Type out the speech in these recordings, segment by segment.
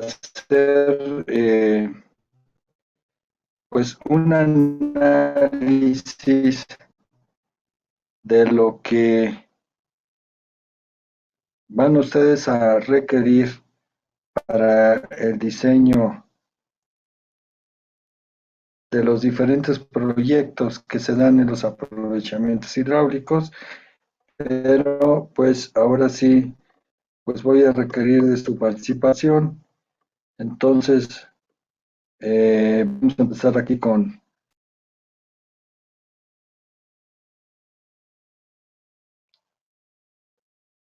hacer pues un análisis de lo que van ustedes a requerir para el diseño de los diferentes proyectos que se dan en los aprovechamientos hidráulicos, pero pues ahora sí, pues voy a requerir de su participación. Entonces, vamos a empezar aquí con,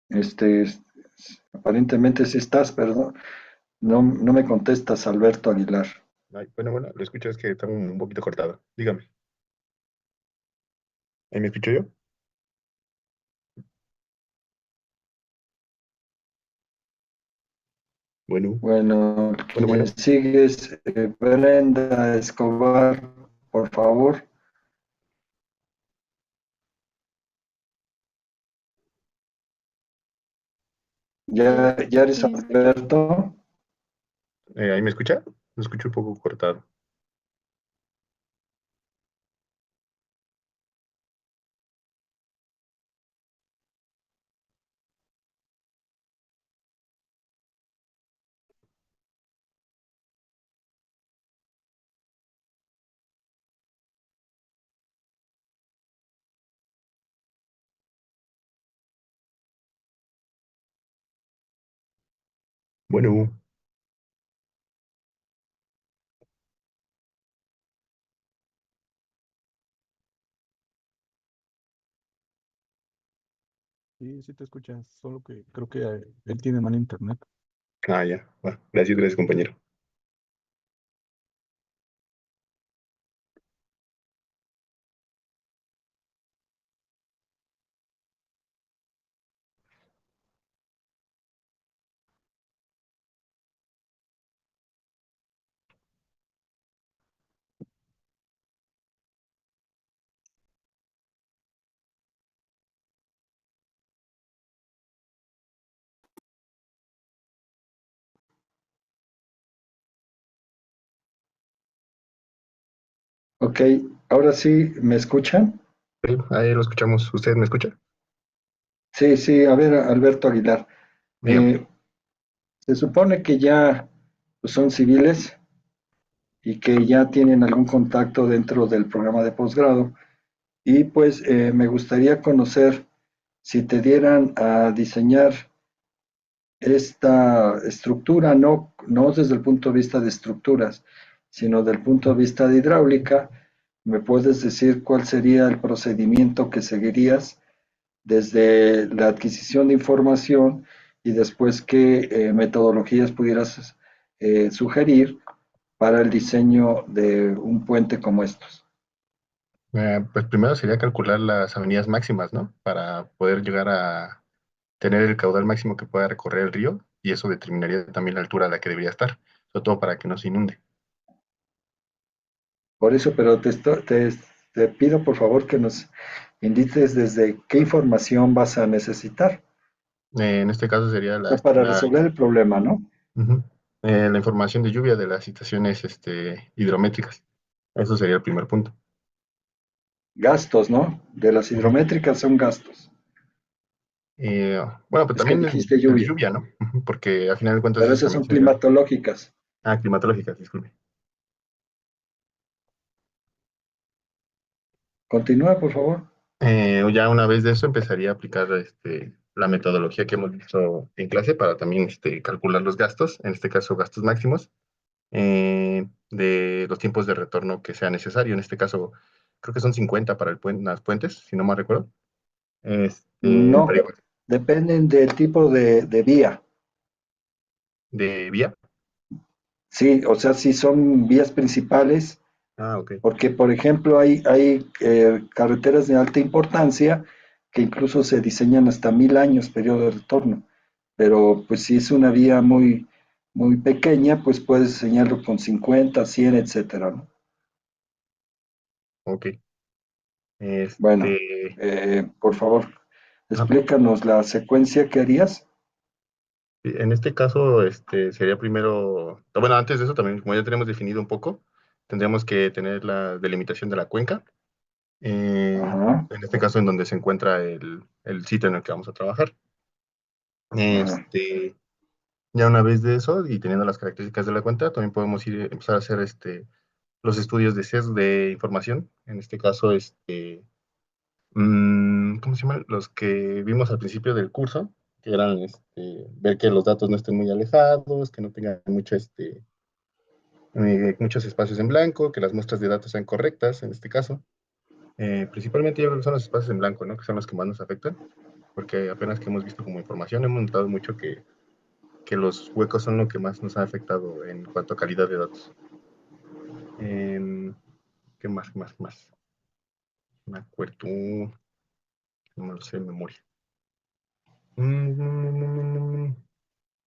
este, aparentemente sí estás, pero no me contestas, Alberto Aguilar. Ay, bueno, lo escucho, es que está un poquito cortado. Dígame. ¿Ahí me escucho yo? Bueno, Bueno, quien bueno. sigue es Brenda Escobar, por favor. Ya eres Sí, me escucho. Alberto. ¿Ahí me escucha? Lo escucho un poco cortado. Bueno, Sí, sí te escuchas, solo que creo que él tiene mal internet. ya. Va. Gracias, compañero. Ok, ahora sí, ¿me escuchan? Sí, ahí lo escuchamos. ¿Usted me escucha? Sí, sí, a ver, Alberto Aguilar. Dígame. Eh, Se supone que ya pues, son civiles y que ya tienen algún contacto dentro del programa de posgrado. Y pues me gustaría conocer si te dieran a diseñar esta estructura, no desde el punto de vista de estructuras, sino del punto de vista de hidráulica, ¿me puedes decir cuál sería el procedimiento que seguirías desde la adquisición de información y después qué metodologías pudieras sugerir para el diseño de un puente como estos? Pues primero sería calcular las avenidas máximas, ¿no? Para poder llegar a tener el caudal máximo que pueda recorrer el río y eso determinaría también la altura a la que debería estar, sobre todo para que no se inunde. Por eso, pero te pido por favor que nos indiques desde qué información vas a necesitar, En este caso sería o sea, para resolver el problema, ¿no? ujú, la información de lluvia de las estaciones hidrométricas. Eso sería el primer punto. Gastos, ¿no? De las Ujú. hidrométricas son gastos. Eh, bueno, pues Es que también dijiste el de lluvia, lluvia, ¿no? Ujú, porque al final de cuentas pero eso esas también son sería... climatológicas. Ah, climatológicas, disculpe. Continúa, por favor. Ya una vez de eso empezaría a aplicar la metodología que hemos visto en clase para también calcular los gastos, en este caso gastos máximos, de los tiempos de retorno que sea necesario. En este caso, creo que son 50 para las puentes, si no mal recuerdo. No, Pero dependen del tipo de vía. de vía. Sí, o sea, si son vías principales, Ah, ok. porque por ejemplo hay carreteras de alta importancia que incluso se diseñan hasta 1000 años periodo de retorno, pero pues si es una vía muy pequeña, pues puedes diseñarlo con 50, 100, etcétera, ¿no? Ok. Bueno, por favor, Ah, explícanos la secuencia que harías. En este caso, sería primero, bueno, antes de eso también, como ya tenemos definido un poco, tendríamos que tener la delimitación de la cuenca, Ajá, en este caso en donde se encuentra el sitio en el que vamos a trabajar. ajá, Este, ya una vez de eso y teniendo las características de la cuenta, también podemos empezar a hacer los estudios de sesgo de información. En este caso, ¿cómo se llaman? Los que vimos al principio del curso, que eran ver que los datos no estén muy alejados, que no tengan muchos espacios en blanco, que las muestras de datos sean correctas en este caso. Principalmente yo creo que son los espacios en blanco, ¿no? Que son los que más nos afectan, porque apenas que hemos visto como información, hemos notado mucho que los huecos son lo que más nos ha afectado en cuanto a calidad de datos. Em, ¿Qué más? ¿Qué más? ¿Qué más? Me acuerdo, no me lo sé de memoria.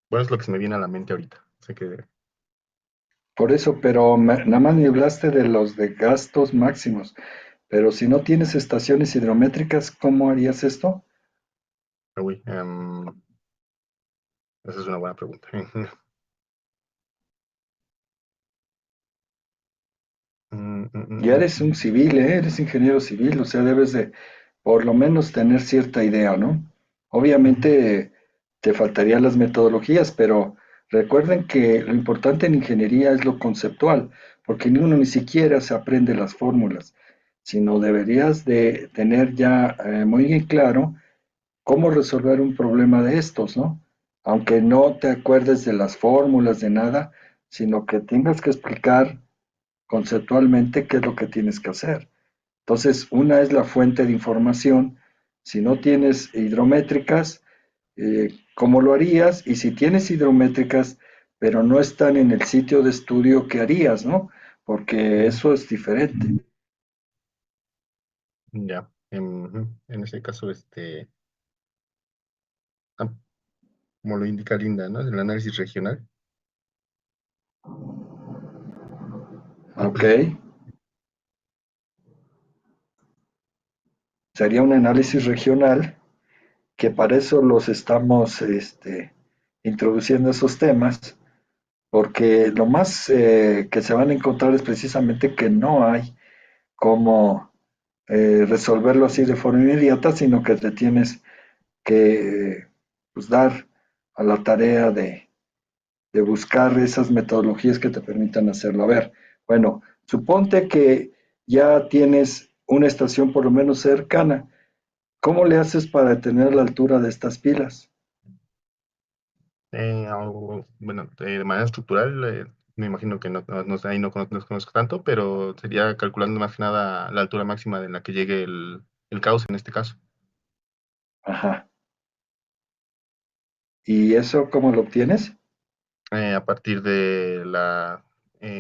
Bueno, es lo que se me viene a la mente ahorita. Sé que, por eso, pero nada más me hablaste de los de gastos máximos. Pero si no tienes estaciones hidrométricas, ¿cómo harías esto? uy, esa es una buena pregunta. Ya eres un civil, ¿eh? Eres ingeniero civil, o sea, debes de por lo menos tener cierta idea, ¿no? Ujú. Obviamente te faltarían las metodologías, pero recuerden que lo importante en ingeniería es lo conceptual, porque uno ni siquiera se aprende las fórmulas, sino deberías de tener ya muy bien claro cómo resolver un problema de estos, ¿no? Aunque no te acuerdes de las fórmulas, de nada, sino que tengas que explicar conceptualmente qué es lo que tienes que hacer. Entonces, una es la fuente de información. Si no tienes hidrométricas, ¿cómo lo harías? Y si tienes hidrométricas, pero no están en el sitio de estudio, ¿qué harías, no? Porque Ujú. eso es diferente. Ya, en ese caso, ah, como lo indica Linda, ¿no? El análisis regional. ¿Ok? Sería un análisis regional que para eso los estamos introduciendo esos temas, porque lo más que se van a encontrar es precisamente que no hay cómo resolverlo así de forma inmediata, sino que te tienes que pues, dar a la tarea de buscar esas metodologías que te permitan hacerlo. A ver, bueno, suponte que ya tienes una estación por lo menos cercana. ¿Cómo le haces para detener la altura de estas pilas? Bueno, de manera estructural, me imagino que ahí no conozco tanto, pero sería calculando más que nada la altura máxima en la que llegue el caos en este caso. Ajá. ¿Y eso cómo lo obtienes? A partir de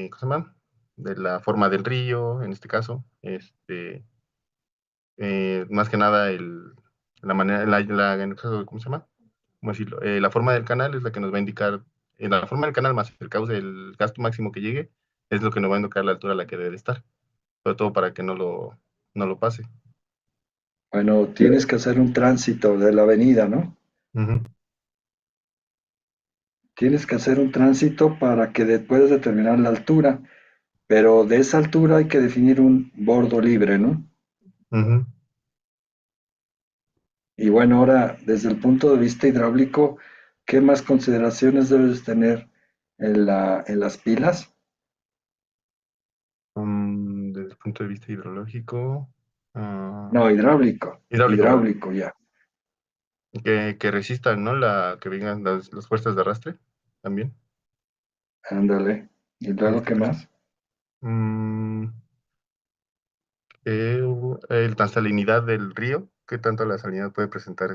¿cómo se llama? De la forma del río, en este caso, más que nada la manera, en el caso, ¿cómo se llama? ¿Cómo decirlo? La forma del canal es la que nos va a indicar, la forma del canal más el cauce, el gasto máximo que llegue, es lo que nos va a indicar la altura a la que debe de estar, sobre todo para que no lo pase. Bueno, tienes que hacer un tránsito de la avenida, ¿no? Ujú, Tienes que hacer un tránsito para que puedas determinar la altura, pero de esa altura hay que definir un bordo libre, ¿no? ujú. Y bueno, ahora, desde el punto de vista hidráulico, ¿qué más consideraciones debes tener en las pilas? Desde el punto de vista hidrológico, No, ah, hidráulico, hidráulico, ¿verdad? hidráulico ya. Que resistan, ¿no? Que vengan las fuerzas de arrastre también, Ándale. ¿Y en luego este qué caso. más? Mm, la salinidad del río, ¿qué tanto la salinidad puede presentar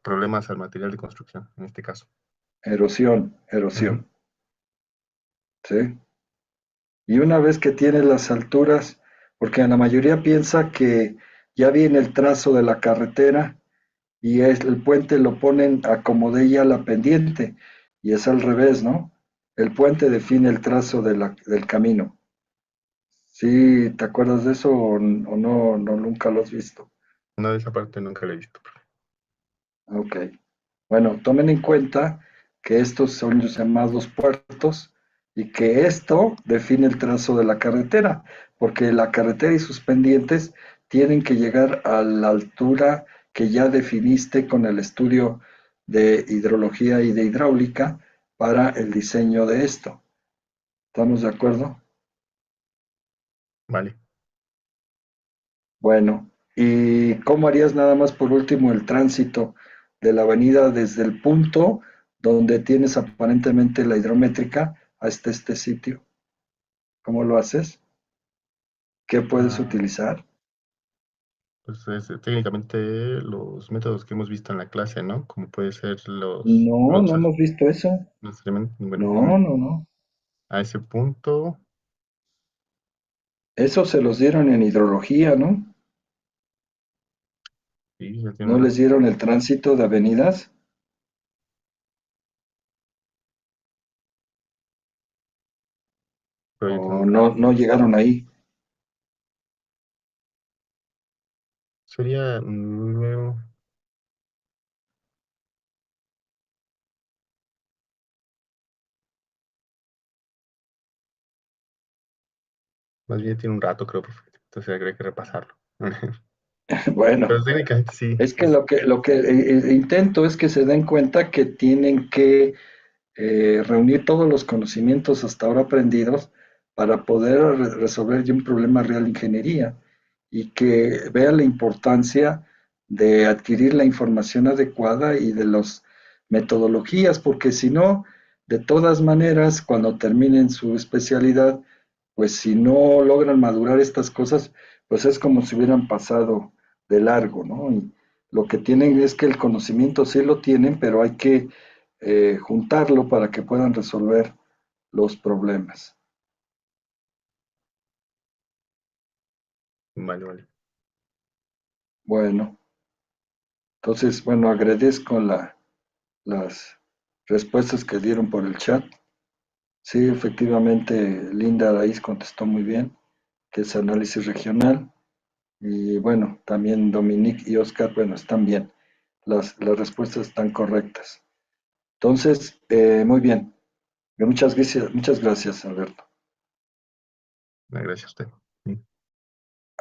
problemas al material de construcción, en este caso? Erosión, Ujú, erosión, ¿sí? Y una vez que tienes las alturas, porque la mayoría piensa que ya viene el trazo de la carretera y el puente lo ponen a como de ella la pendiente, y es al revés, ¿no? El puente define el trazo del camino. ¿Sí te acuerdas de eso o no, nunca lo has visto? no, de esa parte nunca la he visto. Ok. Bueno, tomen en cuenta que estos son los llamados puertos y que esto define el trazo de la carretera, porque la carretera y sus pendientes tienen que llegar a la altura que ya definiste con el estudio de hidrología y de hidráulica para el diseño de esto. ¿Estamos de acuerdo? Vale. Bueno, ¿y cómo harías nada más por último el tránsito de la avenida desde el punto donde tienes aparentemente la hidrométrica hasta este sitio? ¿Cómo lo haces? ¿Qué puedes Ah, utilizar? pues técnicamente los métodos que hemos visto en la clase, ¿no? Como puede ser No, no hemos visto eso. no necesariamente, bueno, No, no, no. a ese punto, Eso se los dieron en hidrología, ¿no? sí, ya tiene ¿No un les rato, dieron el tránsito de avenidas? pero ya tiene ¿O un rato. no, no llegaron ahí? Sería, más bien tiene un rato, creo, perfecto. Entonces habría que repasarlo. Bueno, Pero técnicamente sí, es que lo que intento es que se den cuenta que tienen que reunir todos los conocimientos hasta ahora aprendidos para poder resolver ya un problema real de ingeniería y que vean la importancia de adquirir la información adecuada y de las metodologías, porque si no, de todas maneras, cuando terminen su especialidad, pues si no logran madurar estas cosas, pues es como si hubieran pasado de largo, ¿no? Y lo que tienen es que el conocimiento sí lo tienen, pero hay que juntarlo para que puedan resolver los problemas. vale, vale. Bueno, entonces, bueno, agradezco las respuestas que dieron por el chat. Sí, efectivamente, Linda Araíz contestó muy bien, que es análisis regional. Y bueno, también Dominique y Oscar, bueno, están bien. Las respuestas están correctas. Entonces, muy bien. Muchas gracias, Alberto. Gracias a usted. Sí.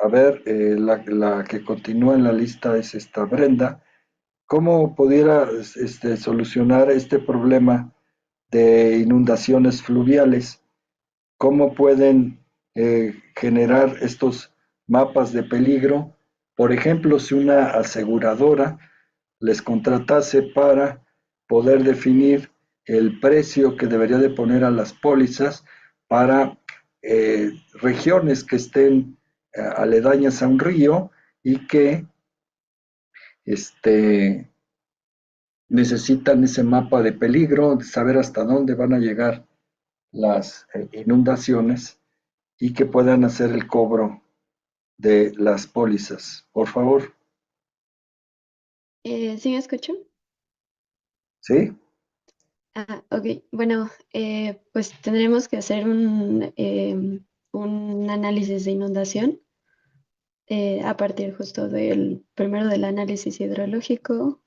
A ver, la que continúa en la lista es esta Brenda. ¿Cómo pudiera solucionar este problema de inundaciones fluviales? ¿Cómo pueden generar estos mapas de peligro? Por ejemplo, si una aseguradora les contratase para poder definir el precio que debería de poner a las pólizas para regiones que estén aledañas a un río y que este, necesitan ese mapa de peligro, de saber hasta dónde van a llegar las inundaciones y que puedan hacer el cobro de las pólizas. Por favor, ¿Sí me escuchan? ¿sí? Ah, ok. Bueno, pues tendremos que hacer un análisis de inundación a partir justo del primero del análisis hidrológico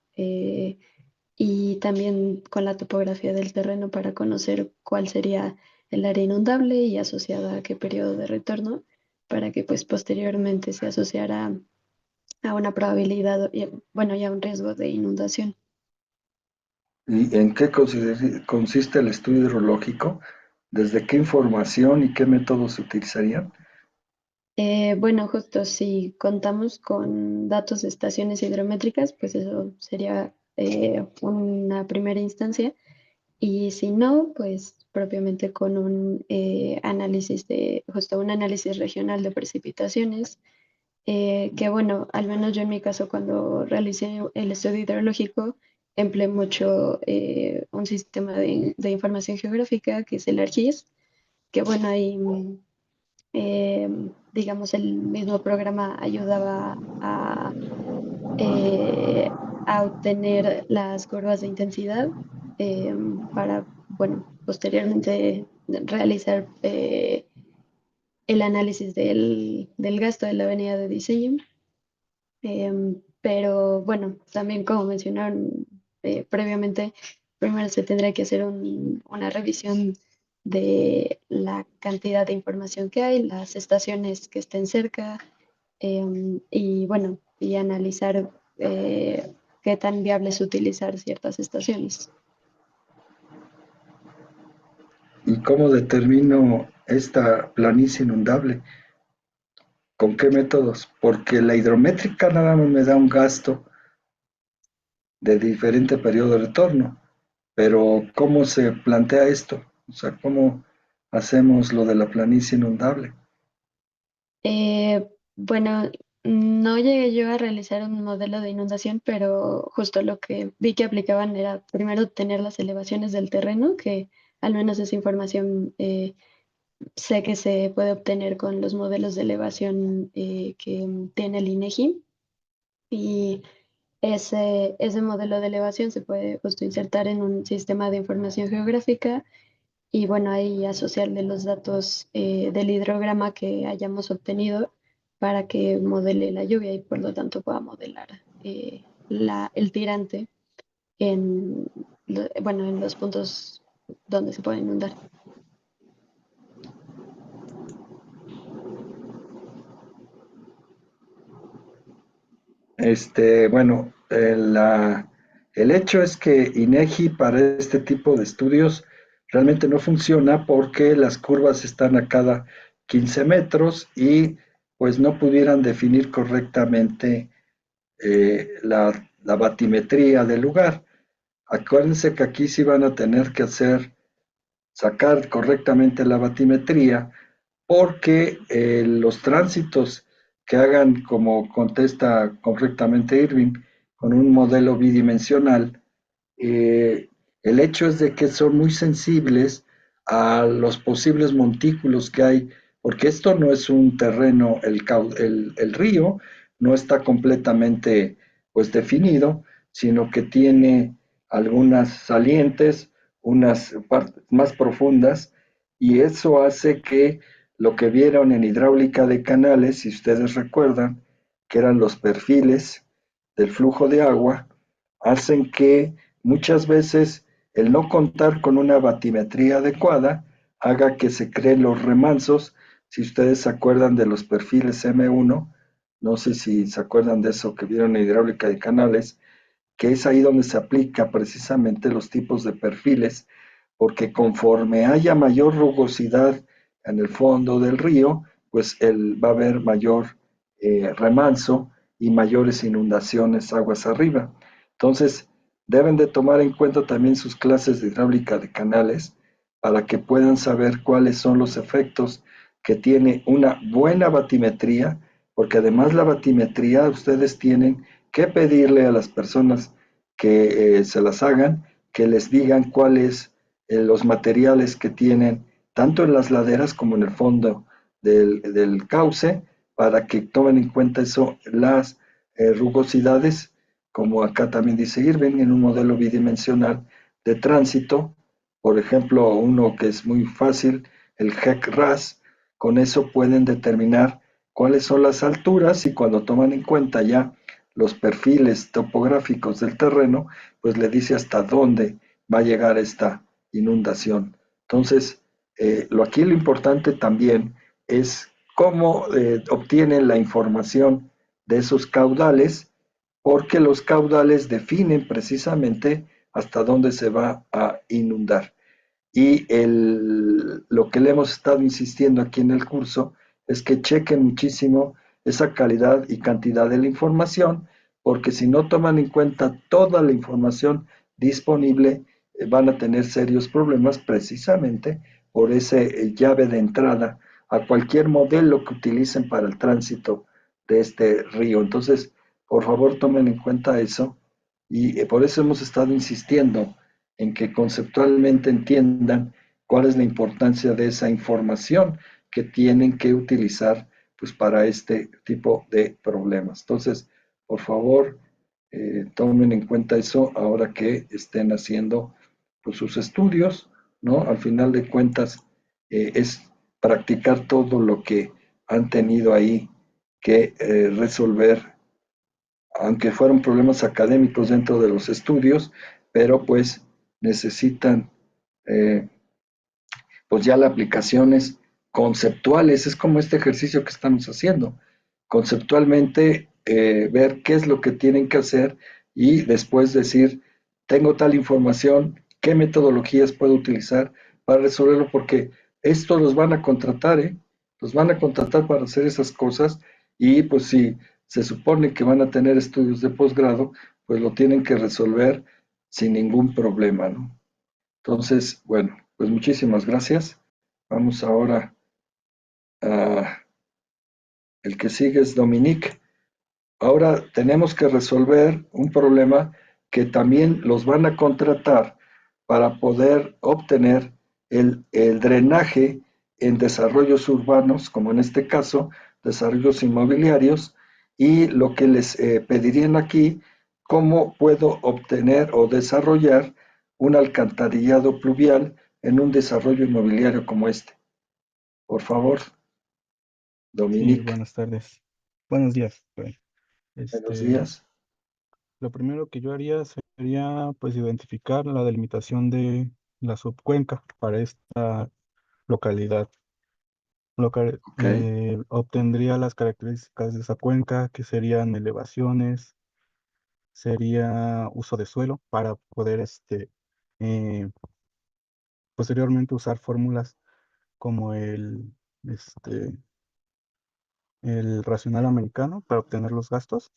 y también con la topografía del terreno para conocer cuál sería el área inundable y asociada a qué periodo de retorno para que pues posteriormente se asociara a una probabilidad, bueno, y a un riesgo de inundación. ¿Y en qué consiste el estudio hidrológico? ¿Desde qué información y qué métodos se utilizarían? Bueno, justo si contamos con datos de estaciones hidrométricas, pues eso sería una primera instancia. Y si no, pues propiamente con un análisis justo un análisis regional de precipitaciones, que bueno, al menos yo en mi caso cuando realicé el estudio hidrológico, empleé mucho un sistema de información geográfica que es el ArcGIS, que bueno, ahí eh, digamos, el mismo programa ayudaba a obtener las curvas de intensidad eh, para, bueno, posteriormente realizar el análisis del gasto de la avenida de diseño. Pero bueno, también como mencionaron, previamente, primero se tendría que hacer una revisión de la cantidad de información que hay, las estaciones que estén cerca, y bueno, y analizar qué tan viable es utilizar ciertas estaciones. ¿Y cómo determino esta planicie inundable? ¿Con qué métodos? Porque la hidrométrica nada más me da un gasto de diferente periodo de retorno, pero ¿cómo se plantea esto? O sea, ¿cómo hacemos lo de la planicie inundable? Bueno, no llegué yo a realizar un modelo de inundación, pero justo lo que vi que aplicaban era primero tener las elevaciones del terreno, que al menos esa información sé que se puede obtener con los modelos de elevación que tiene el INEGI. Y ese modelo de elevación se puede justo insertar en un sistema de información geográfica y bueno, ahí asociarle los datos del hidrograma que hayamos obtenido para que modele la lluvia y por lo tanto pueda modelar el tirante en, bueno, en los puntos donde se puede inundar. Bueno, el hecho es que INEGI para este tipo de estudios realmente no funciona porque las curvas están a cada 15 metros y pues no pudieran definir correctamente la batimetría del lugar. Acuérdense que aquí sí van a tener que sacar correctamente la batimetría porque los tránsitos que hagan, como contesta correctamente Irving, con un modelo bidimensional, el hecho es de que son muy sensibles a los posibles montículos que hay, porque esto no es un terreno, el río no está completamente pues definido, sino que tiene algunas salientes, unas partes más profundas, y eso hace que lo que vieron en hidráulica de canales, si ustedes recuerdan, que eran los perfiles del flujo de agua, hacen que muchas veces el no contar con una batimetría adecuada haga que se creen los remansos. Si ustedes se acuerdan de los perfiles M1, no sé si se acuerdan de eso que vieron en hidráulica de canales, que es ahí donde se aplica precisamente los tipos de perfiles, porque conforme haya mayor rugosidad en el fondo del río, pues va a haber mayor remanso y mayores inundaciones aguas arriba. Entonces, deben de tomar en cuenta también sus clases de hidráulica de canales para que puedan saber cuáles son los efectos que tiene una buena batimetría, porque además la batimetría ustedes tienen que pedirle a las personas que se las hagan, que les digan cuáles los materiales que tienen, tanto en las laderas como en el fondo del cauce, para que tomen en cuenta eso, las rugosidades, como acá también dice Irving, en un modelo bidimensional de tránsito, por ejemplo, uno que es muy fácil, el HEC-RAS, con eso pueden determinar cuáles son las alturas y cuando toman en cuenta ya los perfiles topográficos del terreno, pues le dice hasta dónde va a llegar esta inundación. Entonces, aquí lo importante también es cómo obtienen la información de esos caudales, porque los caudales definen precisamente hasta dónde se va a inundar. Y lo que le hemos estado insistiendo aquí en el curso es que chequen muchísimo esa calidad y cantidad de la información, porque si no toman en cuenta toda la información disponible, van a tener serios problemas precisamente por ese llave de entrada a cualquier modelo que utilicen para el tránsito de este río. Entonces, por favor, tomen en cuenta eso y por eso hemos estado insistiendo en que conceptualmente entiendan cuál es la importancia de esa información que tienen que utilizar pues para este tipo de problemas. Entonces, por favor, tomen en cuenta eso ahora que estén haciendo pues, sus estudios, ¿no? Al final de cuentas, es practicar todo lo que han tenido ahí que resolver, aunque fueron problemas académicos dentro de los estudios, pero pues necesitan eh, pues ya las aplicaciones conceptuales, es como este ejercicio que estamos haciendo, conceptualmente ver qué es lo que tienen que hacer y después decir, tengo tal información, qué metodologías puedo utilizar para resolverlo, porque esto los van a contratar, ¿eh? Los van a contratar para hacer esas cosas y pues si se supone que van a tener estudios de posgrado, pues lo tienen que resolver sin ningún problema, ¿no? Entonces, bueno, pues muchísimas gracias. Vamos ahora a el que sigue es Dominique. Ahora tenemos que resolver un problema que también los van a contratar para poder obtener el drenaje en desarrollos urbanos, como en este caso, desarrollos inmobiliarios, y lo que les pedirían aquí, cómo puedo obtener o desarrollar un alcantarillado pluvial en un desarrollo inmobiliario como este. Por favor, Sí, Dominique, buenas tardes. Buenos días. buenos Este, días. lo primero que yo haría sería pues identificar la delimitación de la subcuenca para esta localidad. Ok, Obtendría las características de esa cuenca, que serían elevaciones, sería uso de suelo para poder eh, posteriormente usar fórmulas como este, el racional americano para obtener los gastos.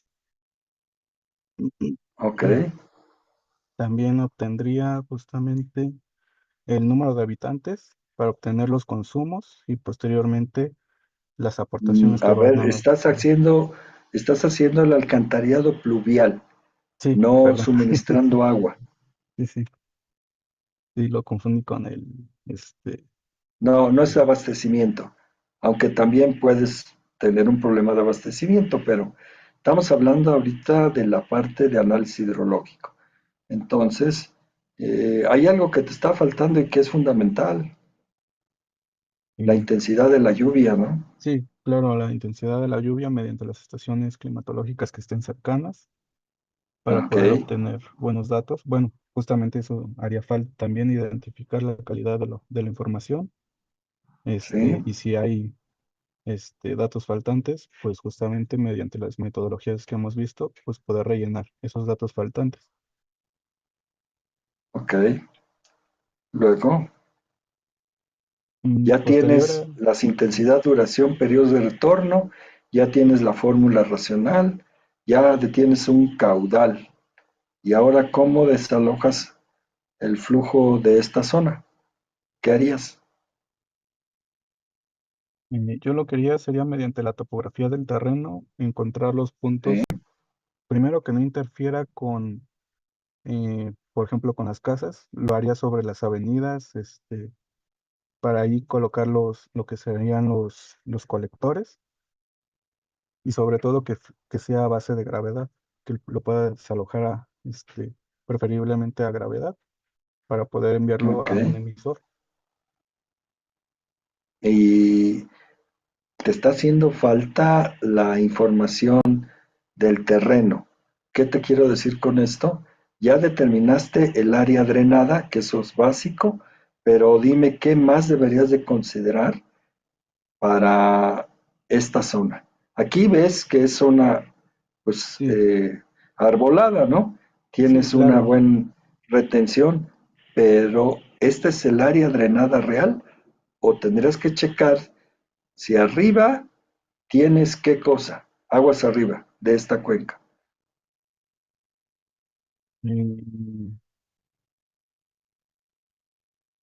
ok. También obtendría justamente el número de habitantes para obtener los consumos y posteriormente las aportaciones que A van ver, a... estás haciendo el alcantarillado pluvial, Sí, no perdón. suministrando agua. Sí, sí, sí, lo confundí con No, no es abastecimiento, aunque también puedes tener un problema de abastecimiento, pero estamos hablando ahorita de la parte de análisis hidrológico. Entonces, hay algo que te está faltando y que es fundamental, la eh, intensidad de la lluvia, ¿no? sí, claro, la intensidad de la lluvia mediante las estaciones climatológicas que estén cercanas para Ok, poder obtener buenos datos. Bueno, justamente eso haría falta también identificar la calidad de la información, sí, y si hay datos faltantes, pues justamente mediante las metodologías que hemos visto, pues poder rellenar esos datos faltantes. ok. Luego, ya Posterior tienes las intensidad, duración, periodos de retorno, ya tienes la fórmula racional, ya tienes un caudal. Y ahora, ¿cómo desalojas el flujo de esta zona? ¿Qué harías? yo lo que haría sería mediante la topografía del terreno, encontrar los ¿Sí? puntos, primero que no interfiera con, por ejemplo, con las casas, lo haría sobre las avenidas, para ahí colocar lo que serían los colectores y sobre todo que sea a base de gravedad, que lo pueda desalojar preferiblemente a gravedad para poder enviarlo Ok. a un emisor. Y te está haciendo falta la información del terreno. ¿Qué te quiero decir con esto? Ya determinaste el área drenada, que eso es básico, pero dime qué más deberías de considerar para esta zona. Aquí ves que es zona, pues, Sí, arbolada, ¿no? sí, Tienes una claro. buena retención, pero ¿este es el área drenada real? O tendrás que checar si arriba tienes qué cosa, aguas arriba de esta cuenca. Mm,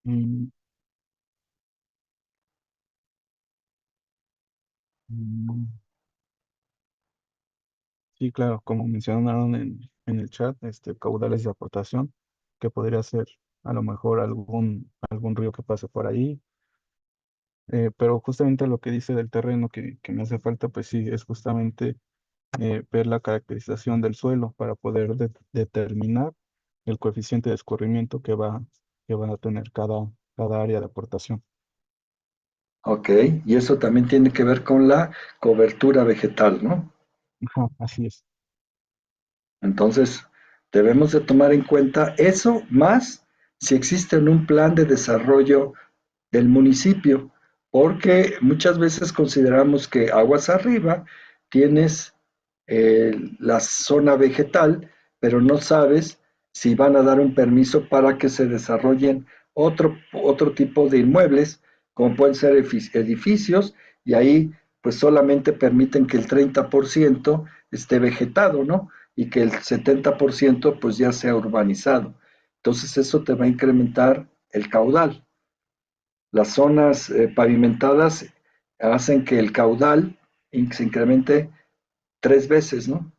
mm, mm, sí, claro, como mencionaron en el chat, caudales de aportación, que podría ser a lo mejor algún río que pase por ahí. Pero justamente lo que dice del terreno que me hace falta, pues sí, es justamente ver la caracterización del suelo para poder determinar el coeficiente de escurrimiento que va a tener cada área de aportación. Ok, y eso también tiene que ver con la cobertura vegetal, ¿no? Ajá, así es. Entonces, Debemos de tomar en cuenta eso, más si existe un plan de desarrollo del municipio, porque muchas veces consideramos que aguas arriba tienes la zona vegetal, pero no sabes si van a dar un permiso para que se desarrollen otro tipo de inmuebles, como pueden ser edificios, y ahí pues solamente permiten que el 30% esté vegetado, ¿no? Y que el 70% pues ya sea urbanizado. Entonces eso te va a incrementar el caudal. Las zonas pavimentadas hacen que el caudal se incremente 3 veces, ¿no?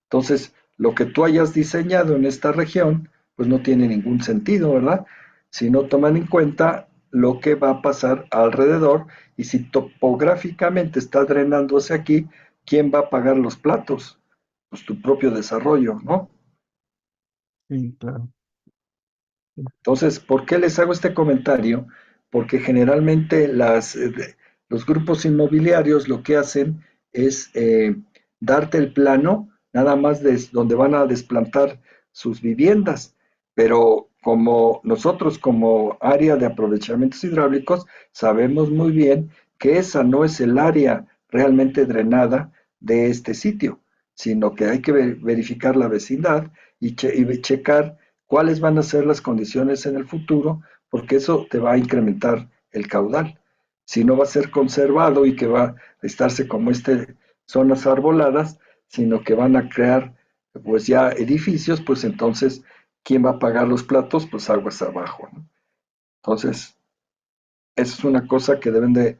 Entonces, lo que tú hayas diseñado en esta región, pues no tiene ningún sentido, ¿verdad? Si no toman en cuenta lo que va a pasar alrededor y si topográficamente está drenándose aquí, ¿quién va a pagar los platos? Pues tu propio desarrollo, ¿no? Sí, claro. Entonces, ¿por qué les hago este comentario? Porque generalmente los grupos inmobiliarios lo que hacen es darte el plano, nada más donde van a desplantar sus viviendas, pero como nosotros como área de aprovechamientos hidráulicos sabemos muy bien que esa no es el área realmente drenada de este sitio, sino que hay que verificar la vecindad y checar cuáles van a ser las condiciones en el futuro, porque eso te va a incrementar el caudal. Si no va a ser conservado y que va a estarse como zonas arboladas, sino que van a crear pues ya edificios, pues entonces, ¿quién va a pagar los platos? Pues aguas abajo, ¿no? Entonces, eso es una cosa que deben de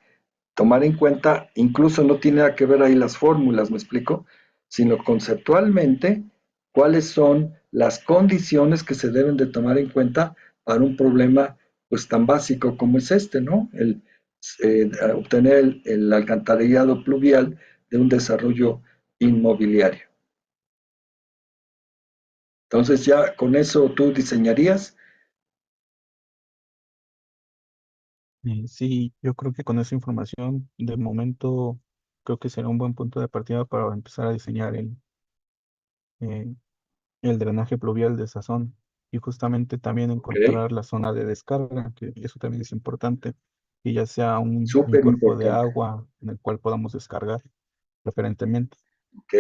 tomar en cuenta, incluso no tiene nada que ver ahí las fórmulas, ¿me explico? Sino conceptualmente, cuáles son las condiciones que se deben de tomar en cuenta para un problema pues tan básico como es este, ¿no? Obtener el alcantarillado pluvial de un desarrollo inmobiliario. Entonces ya con eso tú diseñarías. Sí, yo creo que con esa información, de momento, creo que será un buen punto de partida para empezar a diseñar eh, el drenaje pluvial de esa zona y justamente también Ok, encontrar la zona de descarga, que eso también es importante, y ya sea un súper cuerpo de importante. agua en el cual podamos descargar preferentemente. Ok.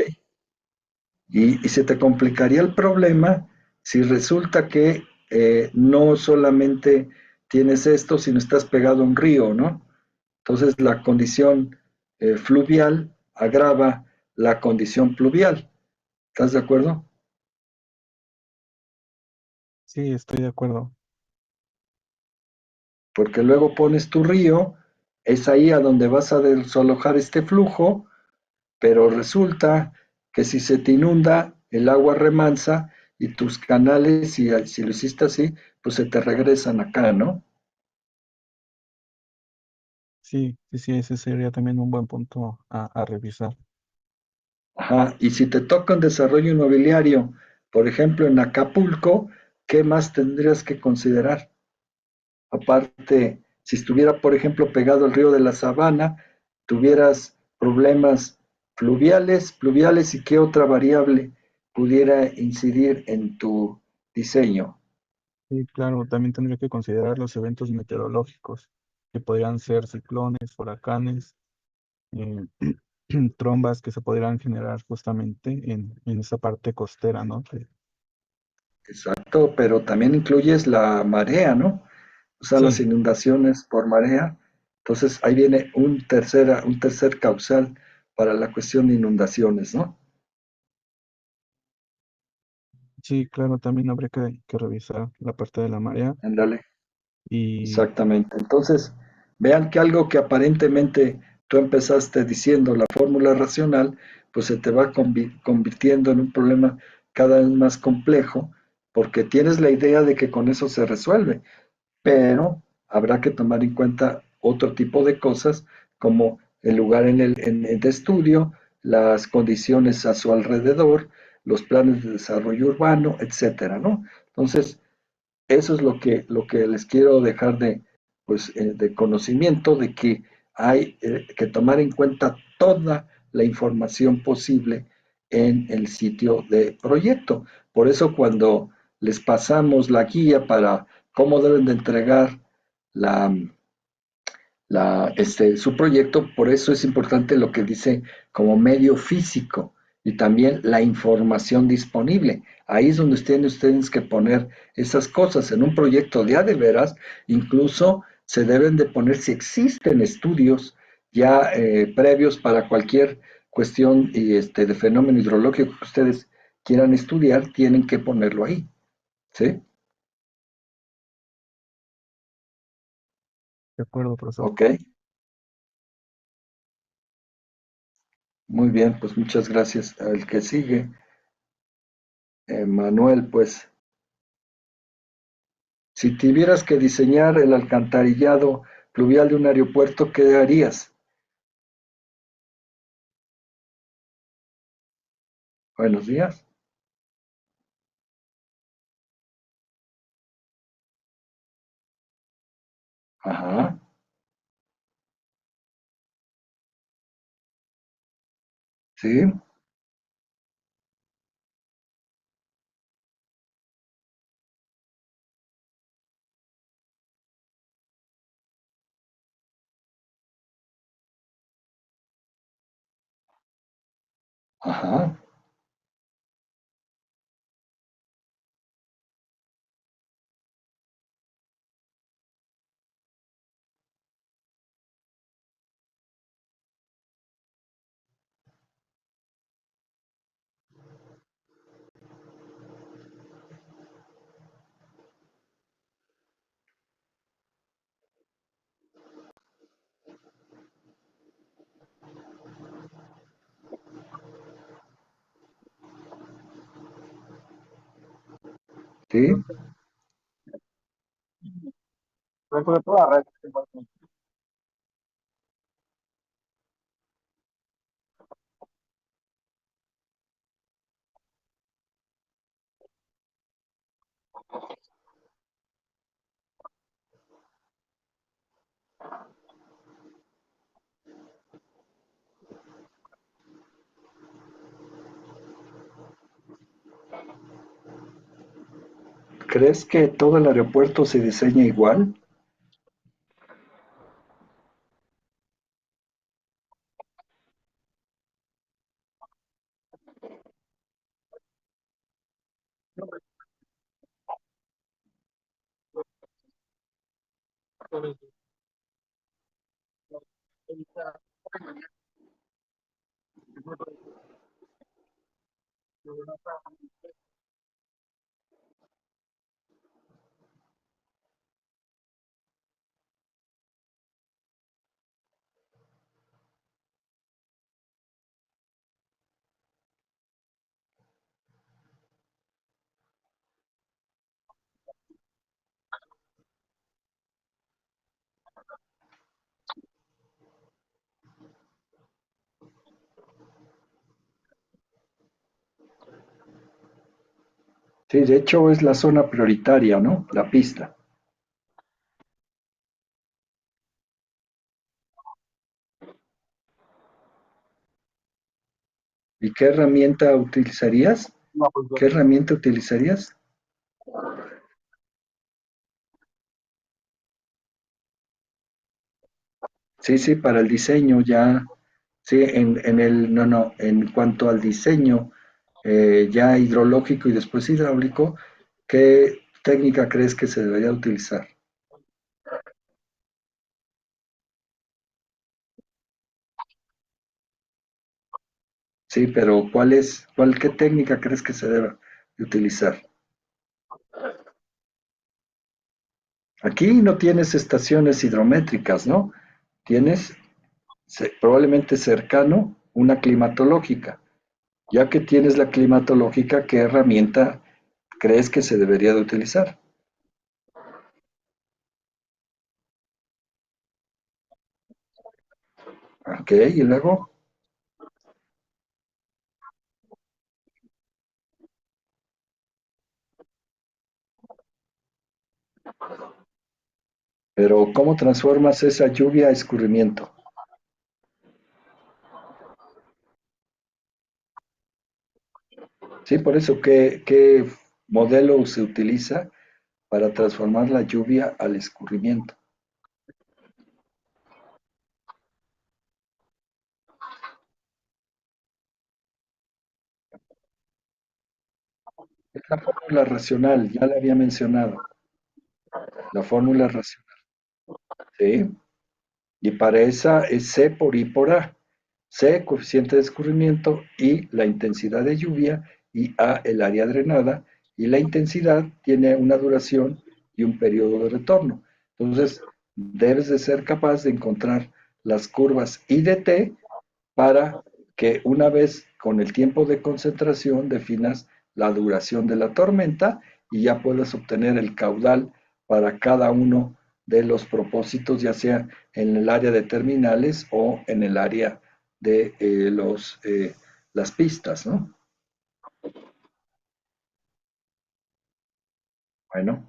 Y se te complicaría el problema si resulta que no solamente tienes esto, sino estás pegado a un río, ¿no? Entonces la condición fluvial agrava la condición pluvial. ¿Estás de acuerdo? Sí, estoy de acuerdo. Porque luego pones tu río, es ahí a donde vas a desalojar este flujo, pero resulta que si se te inunda, el agua remansa y tus canales, si lo hiciste así, pues se te regresan acá, ¿no? Sí, sí, sí, ese sería también un buen punto a revisar. Ajá, y si te toca un desarrollo inmobiliario, por ejemplo, en Acapulco, ¿qué más tendrías que considerar? Aparte, si estuviera, por ejemplo, pegado al río de la Sabana, tuvieras problemas pluviales y qué otra variable pudiera incidir en tu diseño. Sí, claro, también tendría que considerar los eventos meteorológicos, que podrían ser ciclones, huracanes, eh, trombas que se podrían generar justamente en esa parte costera, ¿no? Exacto, pero también incluyes la marea, ¿no? O sea, las Sí, inundaciones por marea. Entonces ahí viene un tercer causal para la cuestión de inundaciones, ¿no? sí, claro, también habría que revisar la parte de la marea Ándale, y exactamente. Entonces, vean que algo que aparentemente tú empezaste diciendo, la fórmula racional, pues se te va convirtiendo en un problema cada vez más complejo, porque tienes la idea de que con eso se resuelve, pero habrá que tomar en cuenta otro tipo de cosas como el lugar de estudio, las condiciones a su alrededor, los planes de desarrollo urbano, etcétera, ¿no? Entonces, eso es lo que les quiero dejar de conocimiento de que hay que tomar en cuenta toda la información posible en el sitio de proyecto. Por eso cuando les pasamos la guía para cómo deben de entregar la, su proyecto, por eso es importante lo que dice como medio físico y también la información disponible. Ahí es donde tienen ustedes que poner esas cosas. En un proyecto de veras, incluso se deben de poner si existen estudios ya previos para cualquier cuestión y de fenómeno hidrológico que ustedes quieran estudiar, tienen que ponerlo ahí. ¿Sí? De acuerdo, profesor. Ok. Muy bien, pues muchas gracias. El que sigue, Manuel, pues, si tuvieras que diseñar el alcantarillado pluvial de un aeropuerto, ¿qué harías? Buenos días. Ajá, sí, ajá, sí. Dentro de toda la red. ¿Crees que todo el aeropuerto se diseña igual? Sí, de hecho es la zona prioritaria, ¿no? La pista. ¿Y qué herramienta utilizarías? No, pues, ¿Qué herramienta utilizarías? Sí, sí, para el diseño ya, sí, no, en cuanto al diseño ya hidrológico y después hidráulico, ¿qué técnica crees que se debería utilizar? Sí, pero qué técnica crees que se debe utilizar? Aquí no tienes estaciones hidrométricas, ¿no? Tienes probablemente cercano una climatológica. Ya que tienes la climatológica, ¿qué herramienta crees que se debería de utilizar? Ok, y luego, pero ¿cómo transformas esa lluvia a escurrimiento? Sí, por eso, ¿qué modelo se utiliza para transformar la lluvia al escurrimiento? Es la fórmula racional, ya la había mencionado, la fórmula racional, ¿sí? Y para esa es C por I por A. C, coeficiente de escurrimiento, I, la intensidad de lluvia, y A, el área drenada, y la intensidad tiene una duración y un periodo de retorno. Entonces, debes de ser capaz de encontrar las curvas I de T para que una vez con el tiempo de concentración definas la duración de la tormenta y ya puedas obtener el caudal para cada uno de los propósitos, ya sea en el área de terminales o en el área de las pistas, ¿no? Bueno,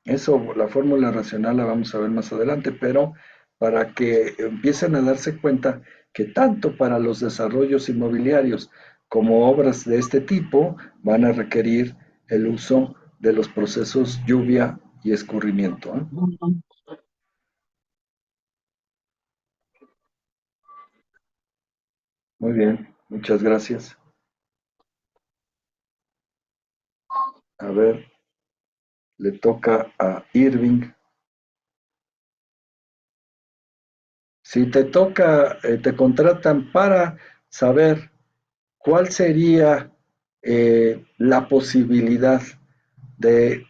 eso, la fórmula racional la vamos a ver más adelante, pero para que empiecen a darse cuenta que tanto para los desarrollos inmobiliarios como obras de este tipo van a requerir el uso de los procesos lluvia y escurrimiento, ¿eh? Muy bien, muchas gracias. A ver, le toca a Irving. Si te toca, te contratan para saber cuál sería la posibilidad de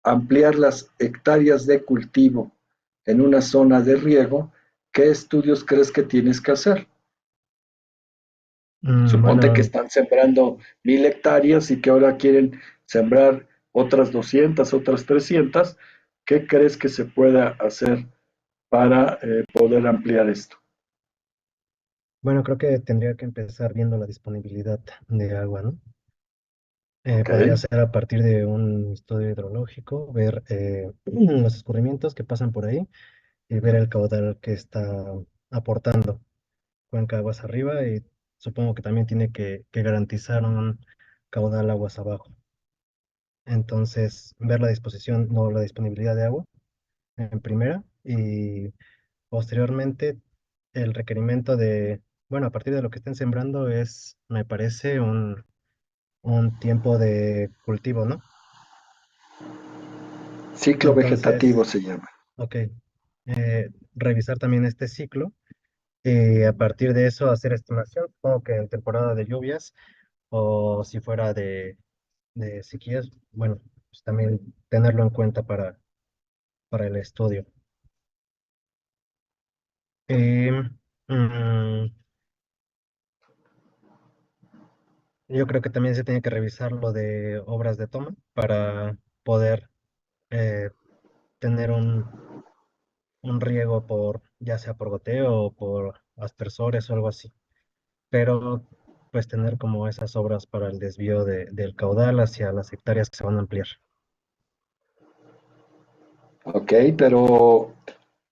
ampliar las hectáreas de cultivo en una zona de riego, ¿qué estudios crees que tienes que hacer? Suponte que Bueno, están sembrando 1000 hectáreas y que ahora quieren sembrar otras 200, otras 300. ¿Qué crees que se pueda hacer para poder ampliar esto? bueno, creo que tendría que empezar viendo la disponibilidad de agua, ¿no? Ok, Podría ser a partir de un estudio hidrológico, ver los escurrimientos que pasan por ahí y ver el caudal que está aportando Cuenca aguas arriba y supongo que también tiene que garantizar un caudal aguas abajo. Entonces, ver la disposición o la disponibilidad de agua en primera y posteriormente el requerimiento de, bueno, a partir de lo que estén sembrando es, me parece, un tiempo de cultivo, ¿no? ciclo vegetativo Entonces, se llama. ok, revisar también este ciclo y a partir de eso hacer estimación, supongo que en temporada de lluvias o si fuera de sequías, bueno, pues también tenerlo en cuenta para el estudio. Y, mm, yo creo que también se tiene que revisar lo de obras de toma para poder eh, tener un riego por, ya sea por goteo o por aspersores o algo así. Pero pues tener como esas obras para el desvío del caudal hacia las hectáreas que se van a ampliar. Ok, pero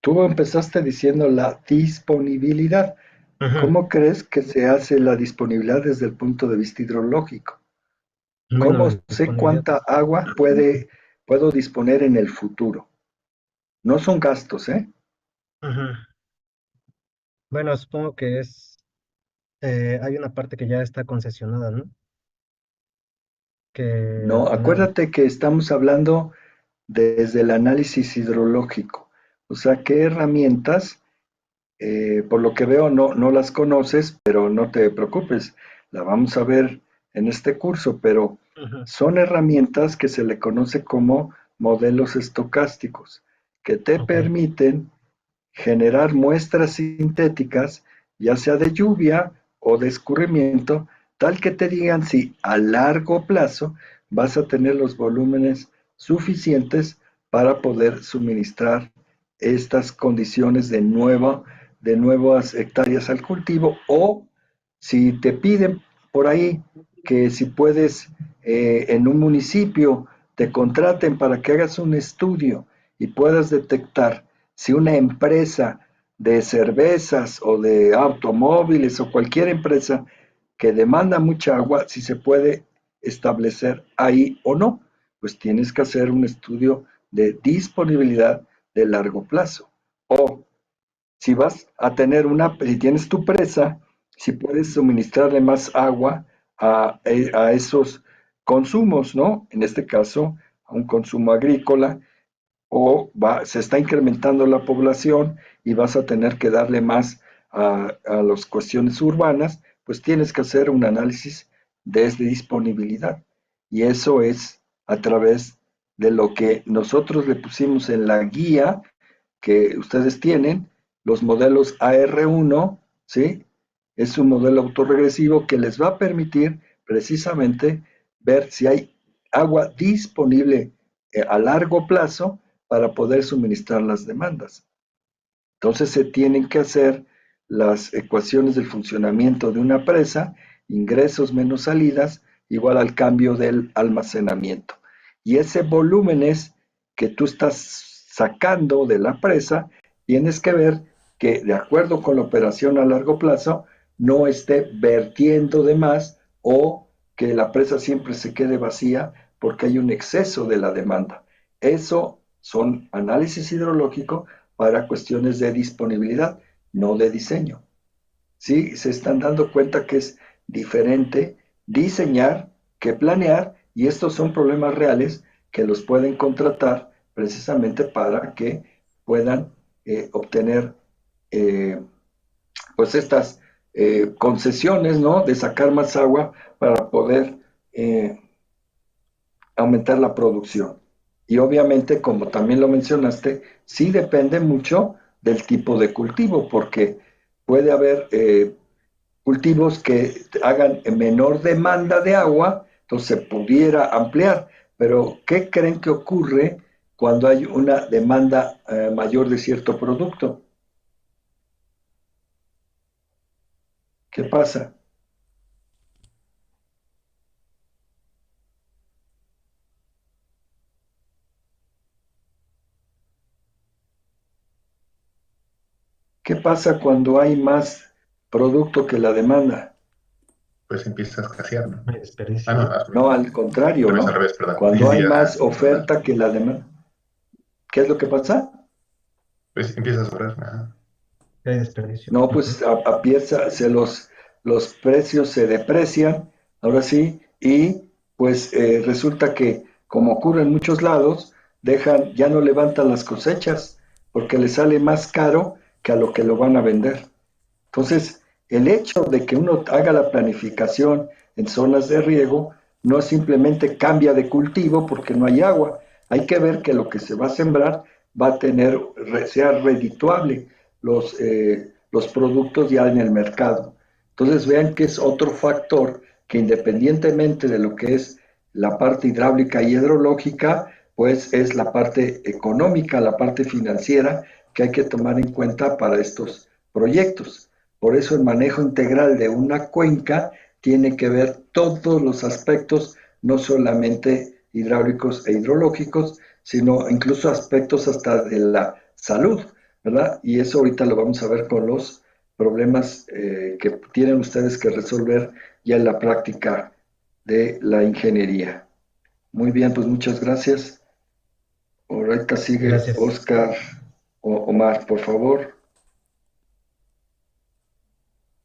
tú empezaste diciendo la disponibilidad. Ujú. ¿Cómo crees que se hace la disponibilidad desde el punto de vista hidrológico? Bueno, ¿Cómo la sé disponibilidad. cuánta agua puedo disponer en el futuro? No son gastos, ¿eh? Ujú. Bueno, supongo que hay una parte que ya está concesionada, ¿no? Que No, al tener, acuérdate que estamos hablando desde el análisis hidrológico. O sea, ¿qué herramientas? Por lo que veo, no las conoces, pero no te preocupes, la vamos a ver en este curso, pero ujú, son herramientas que se le conoce como modelos estocásticos, que te ok, permiten generar muestras sintéticas, ya sea de lluvia o de escurrimiento, tal que te digan si a largo plazo vas a tener los volúmenes suficientes para poder suministrar estas condiciones de nuevas hectáreas al cultivo, o si te piden por ahí que si puedes en un municipio te contraten para que hagas un estudio y puedas detectar si una empresa de cervezas o de automóviles o cualquier empresa que demanda mucha agua, si se puede establecer ahí o no. Pues tienes que hacer un estudio de disponibilidad de largo plazo. O si vas a tener si tienes tu presa, si puedes suministrarle más agua a esos consumos, ¿no? En este caso, a un consumo agrícola, o se está incrementando la población y vas a tener que darle más a las cuestiones urbanas, pues tienes que hacer un análisis desde disponibilidad. Y eso es a través de lo que nosotros le pusimos en la guía que ustedes tienen, los modelos AR1, ¿sí? Es un modelo autorregresivo que les va a permitir precisamente ver si hay agua disponible a largo plazo para poder suministrar las demandas. Entonces se tienen que hacer las ecuaciones del funcionamiento de una presa, ingresos menos salidas, igual al cambio del almacenamiento. Y ese volúmenes que tú estás sacando de la presa, tienes que ver que de acuerdo con la operación a largo plazo, no esté vertiendo de más o que la presa siempre se quede vacía porque hay un exceso de la demanda. Eso son análisis hidrológico para cuestiones de disponibilidad, no de diseño. Sí, se están dando cuenta que es diferente diseñar que planear, y estos son problemas reales que los pueden contratar precisamente para que puedan obtener pues estas concesiones, ¿no? De sacar más agua para poder aumentar la producción. Y obviamente, como también lo mencionaste, sí depende mucho del tipo de cultivo, porque puede haber cultivos que hagan menor demanda de agua, entonces se pudiera ampliar. Pero, ¿qué creen que ocurre cuando hay una demanda mayor de cierto producto? ¿Qué pasa? ¿Qué pasa cuando hay más producto que la demanda? Pues empieza a escasear, ¿no? Hay desperdicio. Ah, no, No, al contrario, al ¿no? revés, perdón. Cuando Sí, hay sí, más oferta que la demanda. ¿Qué es lo que pasa? pues empieza a sobrar. Ajá. Hay desperdicio. No, pues a pieza los precios se deprecian, ahora sí, y pues resulta que, como ocurre en muchos lados, ya no levantan las cosechas porque les sale más caro que a lo que lo van a vender. Entonces, el hecho de que uno haga la planificación en zonas de riego no simplemente cambia de cultivo porque no hay agua. Hay que ver que lo que se va a sembrar va a sea redituable los productos ya en el mercado. Entonces, vean que es otro factor que independientemente de lo que es la parte hidráulica y hidrológica, pues es la parte económica, la parte financiera que hay que tomar en cuenta para estos proyectos. Por eso el manejo integral de una cuenca tiene que ver todos los aspectos, no solamente hidráulicos e hidrológicos, sino incluso aspectos hasta de la salud, ¿verdad? Y eso ahorita lo vamos a ver con los problemas que tienen ustedes que resolver ya en la práctica de la ingeniería. Muy bien, pues muchas gracias. Ahorita sigue Gracias. Oscar o Omar, por favor.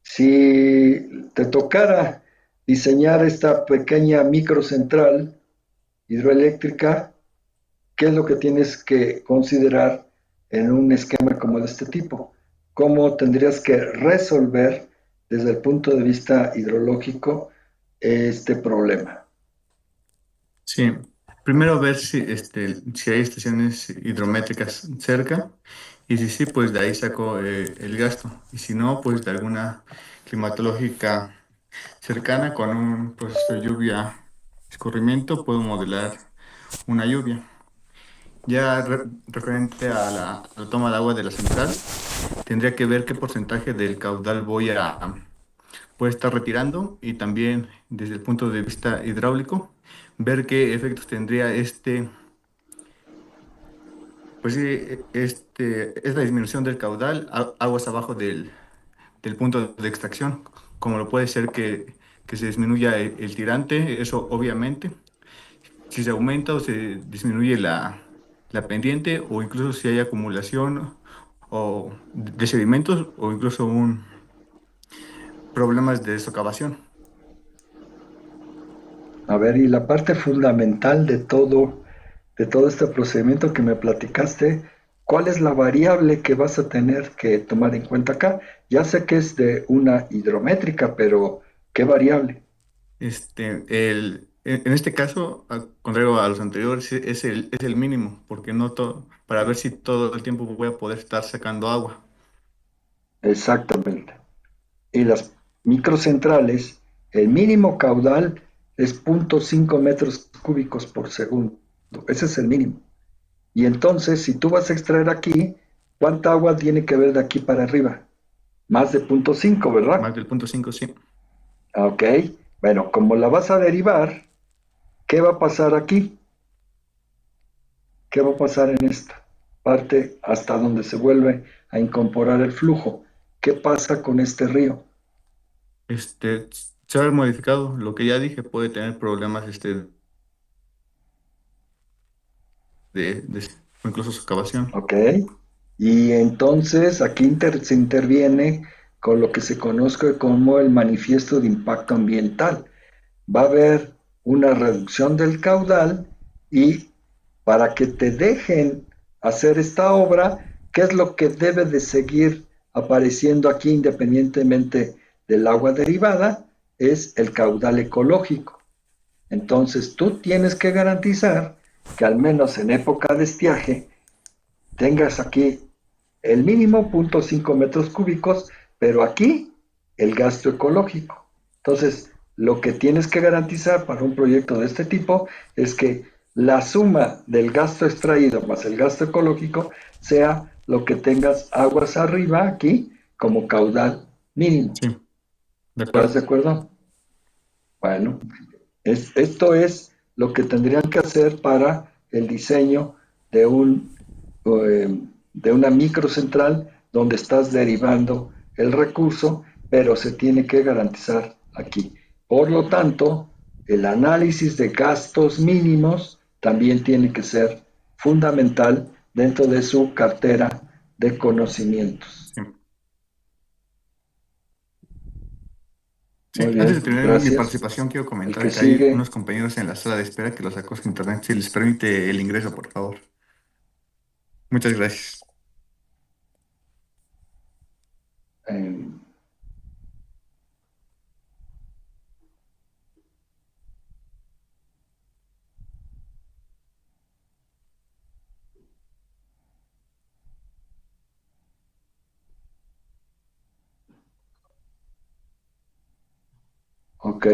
Si te tocara diseñar esta pequeña microcentral hidroeléctrica, ¿qué es lo que tienes que considerar en un esquema como de este tipo? ¿Cómo tendrías que resolver desde el punto de vista hidrológico este problema? Sí, primero ver si hay estaciones hidrométricas cerca y si sí, pues de ahí saco el gasto y si no, pues de alguna climatológica cercana con un proceso de lluvia escurrimiento puedo modelar una lluvia. Ya referente a la toma de agua de la central, tendría que ver qué porcentaje del caudal voy a estar retirando y también desde el punto de vista hidráulico, ver qué efectos tendría pues sí, es la disminución del caudal, aguas abajo del punto de extracción, como lo puede ser que que se disminuya el tirante, eso obviamente. Si se aumenta o se disminuye la pendiente, o incluso si hay acumulación o de sedimentos, o incluso problemas de socavación. A ver, y la parte fundamental de todo este procedimiento que me platicaste, ¿cuál es la variable que vas a tener que tomar en cuenta acá? Ya sé que es de una hidrométrica, pero ¿qué variable? En este caso, contrario a los anteriores, es el mínimo, porque no para ver si todo el tiempo voy a poder estar sacando agua. Exactamente. Y las microcentrales, el mínimo caudal es 0.5 metros cúbicos por segundo. Ese es el mínimo. Y entonces, si tú vas a extraer aquí, ¿cuánta agua tiene que haber de aquí para arriba? Más de 0.5, ¿verdad? Más del 0.5, sí. Ok. Bueno, como la vas a derivar, ¿qué va a pasar aquí? ¿Qué va a pasar en esta parte hasta donde se vuelve a incorporar el flujo? ¿Qué pasa con este río? Se ha modificado, lo que ya dije, puede tener problemas o incluso socavación. Ok. Y entonces aquí se interviene con lo que se conoce como el manifiesto de impacto ambiental. Va a haber una reducción del caudal y para que te dejen hacer esta obra, ¿qué es lo que debe de seguir apareciendo aquí independientemente del agua derivada? Es el caudal ecológico. Entonces tú tienes que garantizar que al menos en época de estiaje tengas aquí el mínimo 0.5 metros cúbicos, pero aquí el gasto ecológico. Entonces, lo que tienes que garantizar para un proyecto de este tipo es que la suma del gasto extraído más el gasto ecológico sea lo que tengas aguas arriba aquí como caudal mínimo. Sí, de ¿Estás de acuerdo. acuerdo? Bueno, esto es lo que tendrían que hacer para el diseño de de una microcentral donde estás derivando el recurso, pero se tiene que garantizar aquí. Por lo tanto, el análisis de gastos mínimos también tiene que ser fundamental dentro de su cartera de conocimientos. Sí. Sí, Muy antes de bien, terminar mi gracias. participación, quiero El comentar que que hay sigue, unos compañeros en la sala de espera que los sacó su internet. Si les permite el ingreso, por favor. Muchas gracias. eh, ok.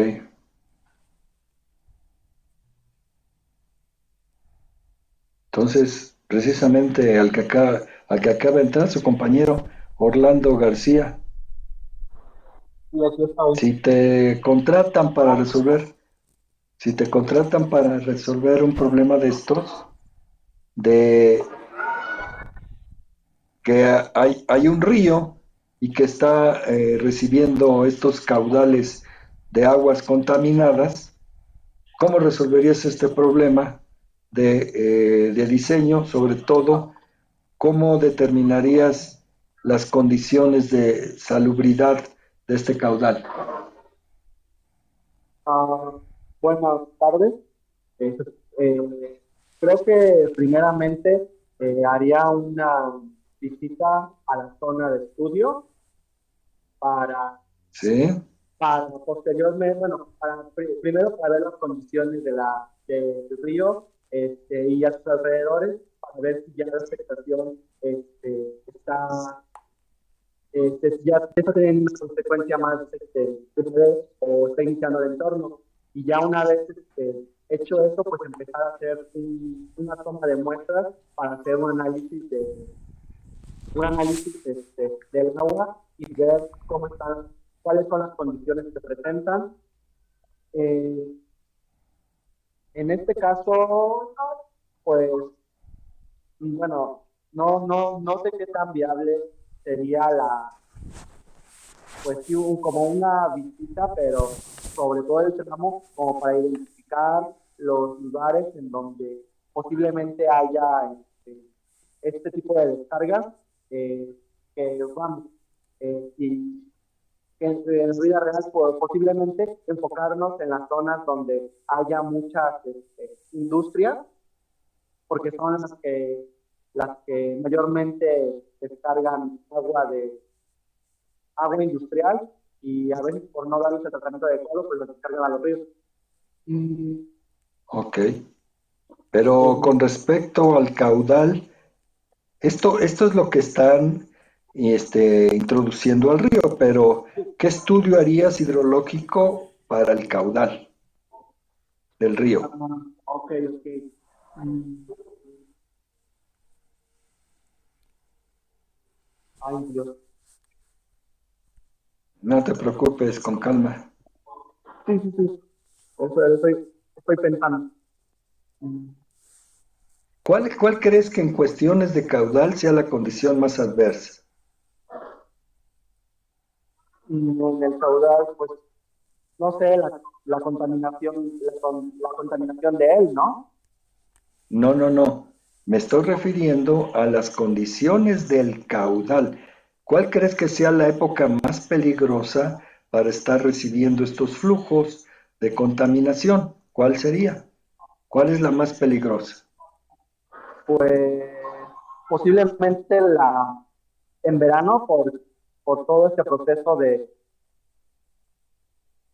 Entonces, precisamente al que acaba de entrar, su compañero Orlando García, Y aquí estoy. si te contratan para resolver, si te contratan para resolver un problema de estos, de que hay un río y que está recibiendo estos caudales de aguas contaminadas, ¿cómo resolverías este problema de diseño? Sobre todo, ¿cómo determinarías las condiciones de salubridad de este caudal? Ah, buenas tardes. Eh, eh, Creo que primeramente haría una visita a la zona de estudio para, ¿Sí? para posteriormente, bueno, primero para ver las condiciones del río y a sus alrededores, para ver si ya la afectación está ya eso tiene una consecuencia más grave o está iniciando el entorno. Y ya una vez hecho eso, pues empezar a hacer una toma de muestras para hacer un análisis del agua y ver cómo están, cuáles son las condiciones que se presentan. Eh, en este caso, pues, bueno, no sé qué tan viable sería pues sí, como una visita, pero sobre todo el tramo, como para identificar los lugares en donde posiblemente haya este tipo de descargas, que vamos, y que en la vida real posiblemente enfocarnos en las zonas donde haya muchas industrias, porque son las que mayormente descargan agua industrial, y a veces por no darles el tratamiento adecuado, pues lo descargan a los ríos. Ok. Pero con respecto al caudal, esto es lo que están introduciendo al río, pero ¿qué estudio harías hidrológico para el caudal del río? Ok. Mm, Ay, Dios. No te preocupes, con calma. Sí. O sea, estoy pensando. Mm, ¿Cuál crees que en cuestiones de caudal sea la condición más adversa? En el caudal, pues, no sé, la contaminación, la contaminación de él, ¿no? No. Me estoy refiriendo a las condiciones del caudal. ¿Cuál crees que sea la época más peligrosa para estar recibiendo estos flujos de contaminación? ¿Cuál sería? ¿Cuál es la más peligrosa? Pues posiblemente en verano por todo este proceso de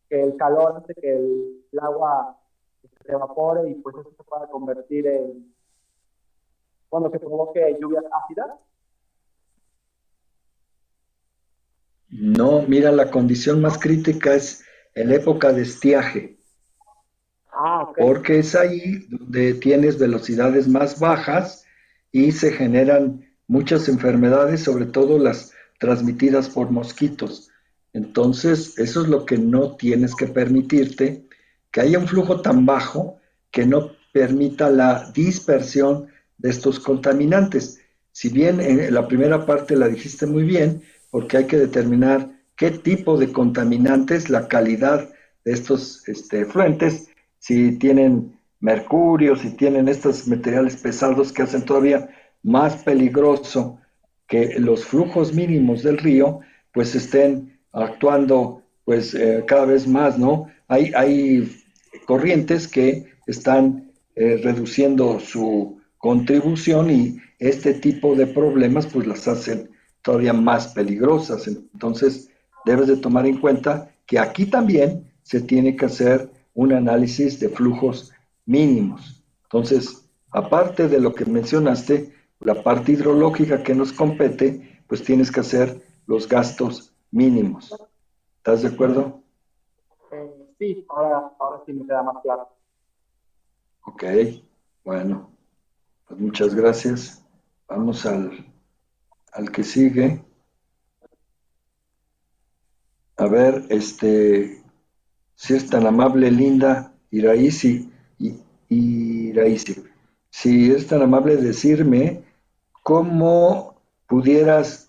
que el calor hace que el agua se evapore, y pues eso se pueda convertir cuando se provoque lluvias ácidas. No, mira, la condición más crítica es en la época de estiaje, Ok. porque es ahí donde tienes velocidades más bajas y se generan muchas enfermedades, sobre todo las transmitidas por mosquitos. Entonces, eso es lo que no tienes que permitirte, que haya un flujo tan bajo que no permita la dispersión de estos contaminantes. Si bien en la primera parte la dijiste muy bien, porque hay que determinar qué tipo de contaminantes, la calidad de estos fluentes, si tienen mercurio, si tienen estos materiales pesados que hacen todavía más peligroso que los flujos mínimos del río, pues estén actuando pues cada vez más, ¿no? Hay corrientes que están reduciendo su contribución, y este tipo de problemas pues las hacen todavía más peligrosas. Entonces debes de tomar en cuenta que aquí también se tiene que hacer un análisis de flujos mínimos. Entonces, aparte de lo que mencionaste, la parte hidrológica que nos compete, pues tienes que hacer los gastos mínimos. ¿Estás de acuerdo? Sí, ahora sí me queda más claro. Ok, bueno, pues muchas gracias. Vamos al que sigue. A ver, si es tan amable, Linda Iraísi, Iraísi, si es tan amable decirme cómo pudieras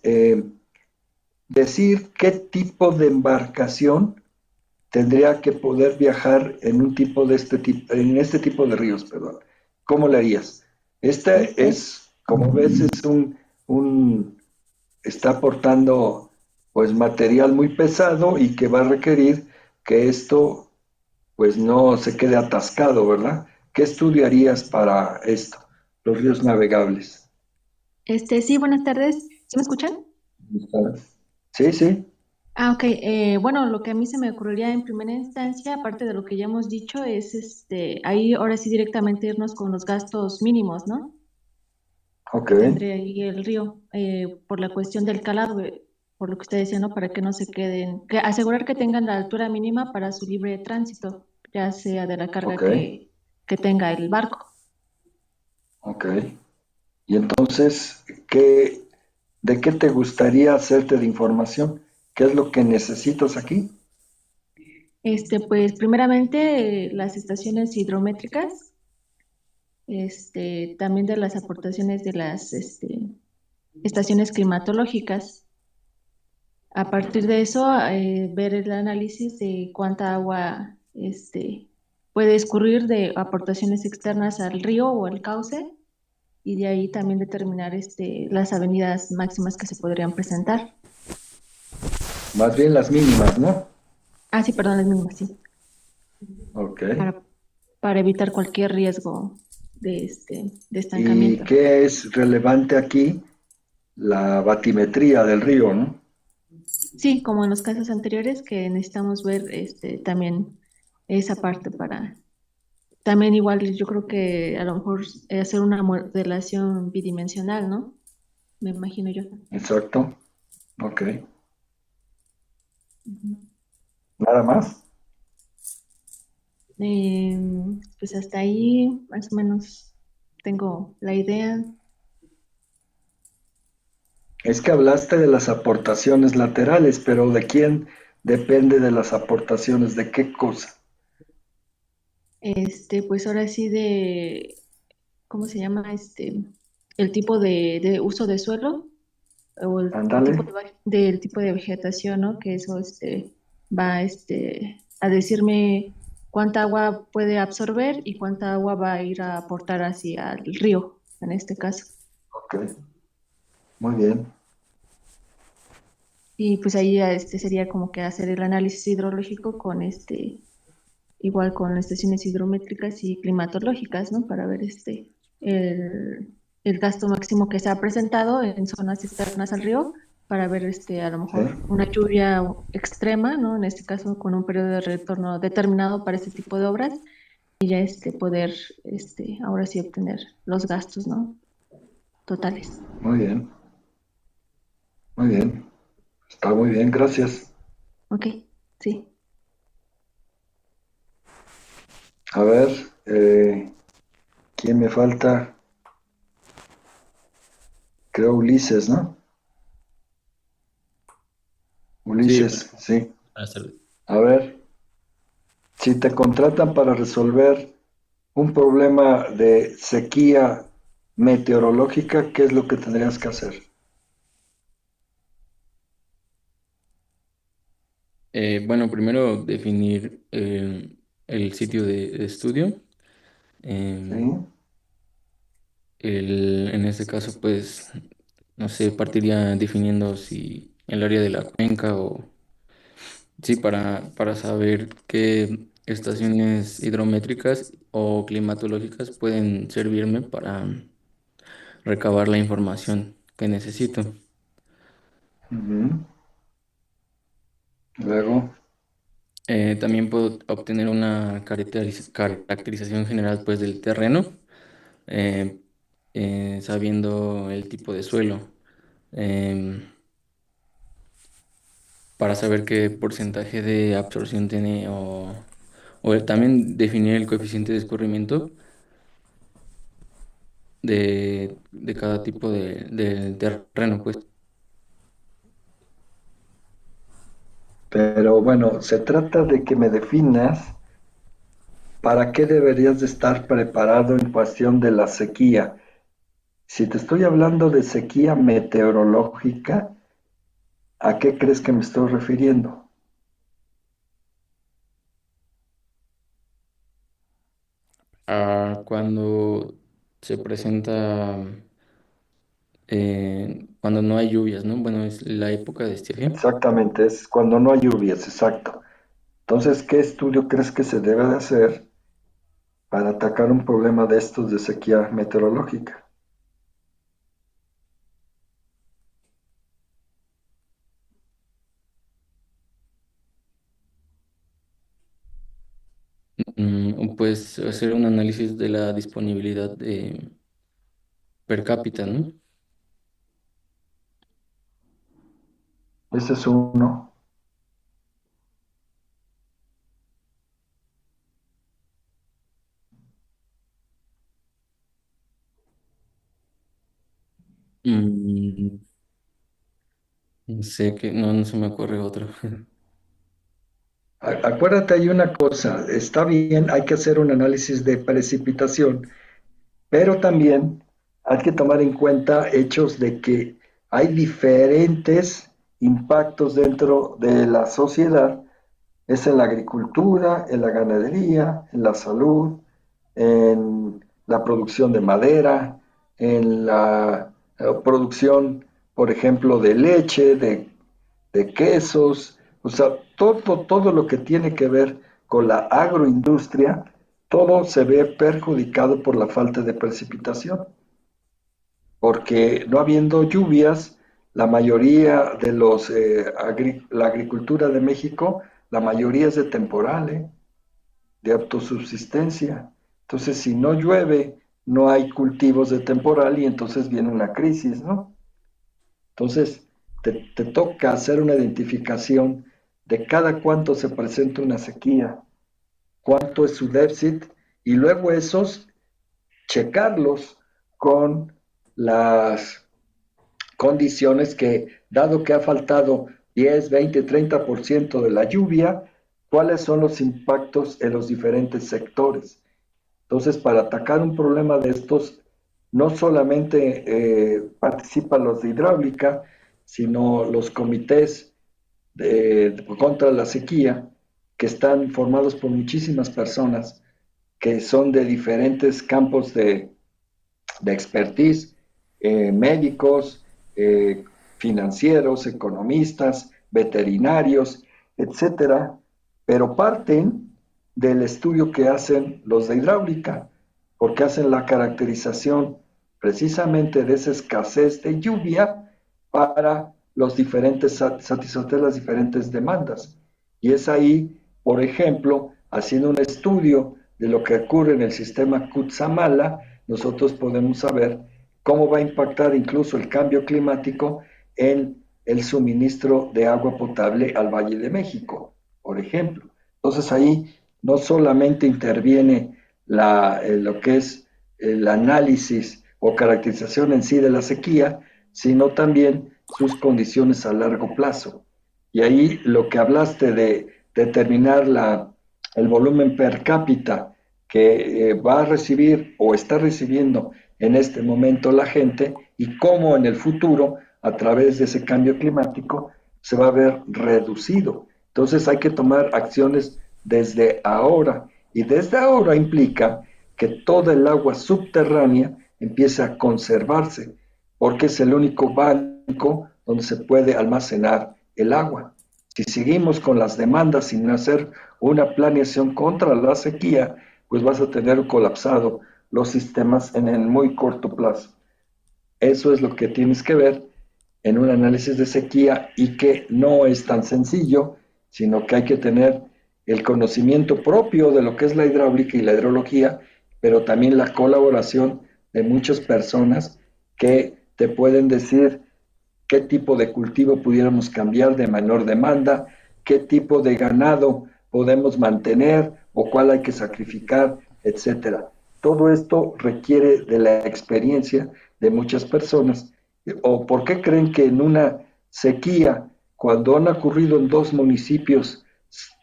decir qué tipo de embarcación tendría que poder viajar en un tipo de en este tipo de ríos, perdón. ¿Cómo lo harías? Este es, como ves, es está aportando pues material muy pesado y que va a requerir que esto pues no se quede atascado, ¿verdad? ¿Qué estudiarías para esto? Los ríos navegables. Sí, buenas tardes. ¿Sí me escuchan? Sí. Ok. Bueno, lo que a mí se me ocurriría en primera instancia, aparte de lo que ya hemos dicho, es ahí ahora sí directamente irnos con los gastos mínimos, ¿no? Ok. Tendría ahí el río, por la cuestión del calado, por lo que usted decía, ¿no? Para que no se queden, asegurar que tengan la altura mínima para su libre tránsito, ya sea de la carga Ok. que tenga el barco. Ok. Y entonces, ¿de qué te gustaría hacerte de información? ¿Qué es lo que necesitas aquí? Pues primeramente las estaciones hidrométricas, también de las aportaciones de las estaciones climatológicas. A partir de eso, ver el análisis de cuánta agua puede escurrir de aportaciones externas al río o al cauce, y de ahí también determinar las avenidas máximas que se podrían presentar. Más bien las mínimas, ¿no? Ah, sí, perdón, las mismas, sí. Ok. Para evitar cualquier riesgo de ¿Y estancamiento. qué es relevante aquí? La batimetría del río, ¿no? Sí, como en los casos anteriores, que necesitamos ver también esa parte para... También igual yo creo que a lo mejor hacer una modelación bidimensional, ¿no? Me imagino yo. Exacto. Ok. Ujú. ¿Nada más? Pues hasta ahí más o menos tengo la idea. Es que hablaste de las aportaciones laterales, pero ¿de quién depende de las aportaciones? ¿De qué cosa? Pues ahora sí ¿cómo se llama? El tipo de uso de suelo o el Ándale. tipo del tipo de vegetación, ¿no? Que eso va a decirme cuánta agua puede absorber y cuánta agua va a ir a aportar hacia el río, en este caso. Ok. Muy bien. Y pues ahí sería como que hacer el análisis hidrológico con igual con estaciones hidrométricas y climatológicas, ¿no? Para ver el, el gasto máximo que se ha presentado en zonas externas al río, para ver a lo Sí. mejor una lluvia extrema, ¿no? En este caso con un periodo de retorno determinado para este tipo de obras, y ya poder ahora sí obtener los gastos, ¿no? Totales. Muy bien. Muy bien. Está muy bien, gracias. Ok, sí. A ver, ¿quién me falta? Creo Ulises, ¿no? Sí, Ulises, sí. buenas tardes. A ver, si te contratan para resolver un problema de sequía meteorológica, ¿qué es lo que tendrías que hacer? Bueno, primero definir el sitio de estudio. ¿Sí? Em, en este caso, pues, no sé, partiría definiendo si el área de la cuenca o sí, para saber qué estaciones hidrométricas o climatológicas pueden servirme para recabar la información que necesito. Ujú. Luego, También puedo obtener una caracterización general pues del terreno, eh, sabiendo el tipo de suelo, em, para saber qué porcentaje de absorción tiene o también definir el coeficiente de escurrimiento de cada tipo de terreno, pues. pero bueno, se trata de que me definas para qué deberías de estar preparado en cuestión de la sequía. Si te estoy hablando de sequía meteorológica, ¿a qué crees que me estoy refiriendo? Cuando se presenta, cuando no hay lluvias, ¿no? Bueno, es la época de estiaje. Exactamente, es cuando no hay lluvias, exacto. Entonces, ¿qué estudio crees que se debe de hacer para atacar un problema de estos de sequía meteorológica? Pues hacer un análisis de la disponibilidad per cápita, ¿no? Ese es uno. Mm, no sé que no se me ocurre otro. Acuérdate, hay una cosa, está bien, hay que hacer un análisis de precipitación, pero también hay que tomar en cuenta hechos de que hay diferentes impactos dentro de la sociedad es en la agricultura, en la ganadería, en la salud, en la producción de madera, en la producción, por ejemplo, de leche, de quesos, o sea, todo lo que tiene que ver con la agroindustria, todo se ve perjudicado por la falta de precipitación, porque no habiendo lluvias, la mayoría de la agricultura de México, la mayoría es de temporal, de autosubsistencia. Entonces, si no llueve, no hay cultivos de temporal y entonces viene una crisis, ¿no? Entonces, te toca hacer una identificación de cada cuánto se presenta una sequía, cuánto es su déficit, y luego esos checarlos con las condiciones que, dado que ha faltado 10, 20, 30% de la lluvia, cuáles son los impactos en los diferentes sectores. Entonces, para atacar un problema de estos, no solamente participan los de hidráulica, sino los comités contra la sequía, que están formados por muchísimas personas que son de diferentes campos de expertise, médicos, financieros, economistas, veterinarios, etcétera, pero parten del estudio que hacen los de hidráulica, porque hacen la caracterización precisamente de esa escasez de lluvia para satisfacer las diferentes demandas. Y es ahí, por ejemplo, haciendo un estudio de lo que ocurre en el sistema Cutzamala, nosotros podemos saber cómo va a impactar incluso el cambio climático en el suministro de agua potable al Valle de México, por ejemplo. Entonces ahí no solamente interviene lo que es el análisis o caracterización en sí de la sequía, sino también sus condiciones a largo plazo. Y ahí lo que hablaste de determinar el volumen per cápita que va a recibir o está recibiendo en este momento la gente y cómo en el futuro, a través de ese cambio climático, se va a ver reducido. Entonces hay que tomar acciones desde ahora, y desde ahora implica que toda el agua subterránea empiece a conservarse, porque es el único banco donde se puede almacenar el agua. Si seguimos con las demandas sin hacer una planeación contra la sequía, pues vas a tener colapsado los sistemas en el muy corto plazo. Eso es lo que tienes que ver en un análisis de sequía, y que no es tan sencillo, sino que hay que tener el conocimiento propio de lo que es la hidráulica y la hidrología, pero también la colaboración de muchas personas que te pueden decir qué tipo de cultivo pudiéramos cambiar de menor demanda, qué tipo de ganado podemos mantener o cuál hay que sacrificar, etcétera. Todo esto requiere de la experiencia de muchas personas. ¿O por qué creen que en una sequía, cuando han ocurrido en dos municipios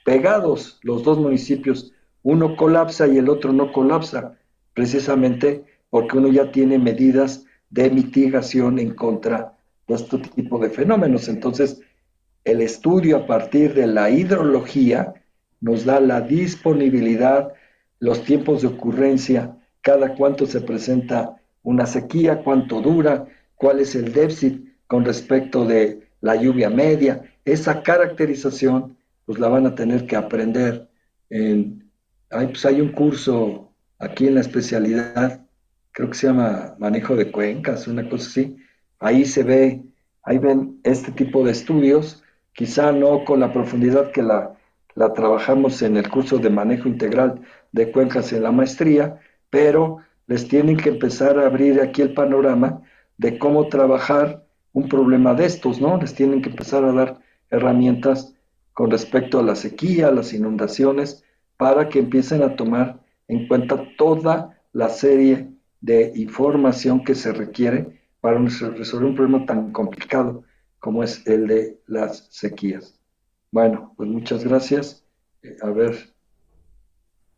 pegados, los dos municipios, uno colapsa y el otro no colapsa? Precisamente porque uno ya tiene medidas de mitigación en contra de este tipo de fenómenos. Entonces, el estudio a partir de la hidrología nos da la disponibilidad, los tiempos de ocurrencia, cada cuánto se presenta una sequía, cuánto dura, cuál es el déficit con respecto de la lluvia media. Esa caracterización pues la van a tener que aprender. Hay un curso aquí en la especialidad, creo que se llama manejo de cuencas, una cosa así. Ahí ven este tipo de estudios, quizá no con la profundidad que la trabajamos en el curso de manejo integral de cuencas en la maestría, pero les tienen que empezar a abrir aquí el panorama de cómo trabajar un problema de estos, ¿no? Les tienen que empezar a dar herramientas con respecto a la sequía, a las inundaciones, para que empiecen a tomar en cuenta toda la serie de información que se requiere para resolver un problema tan complicado como es el de las sequías. Bueno, pues muchas gracias. A ver,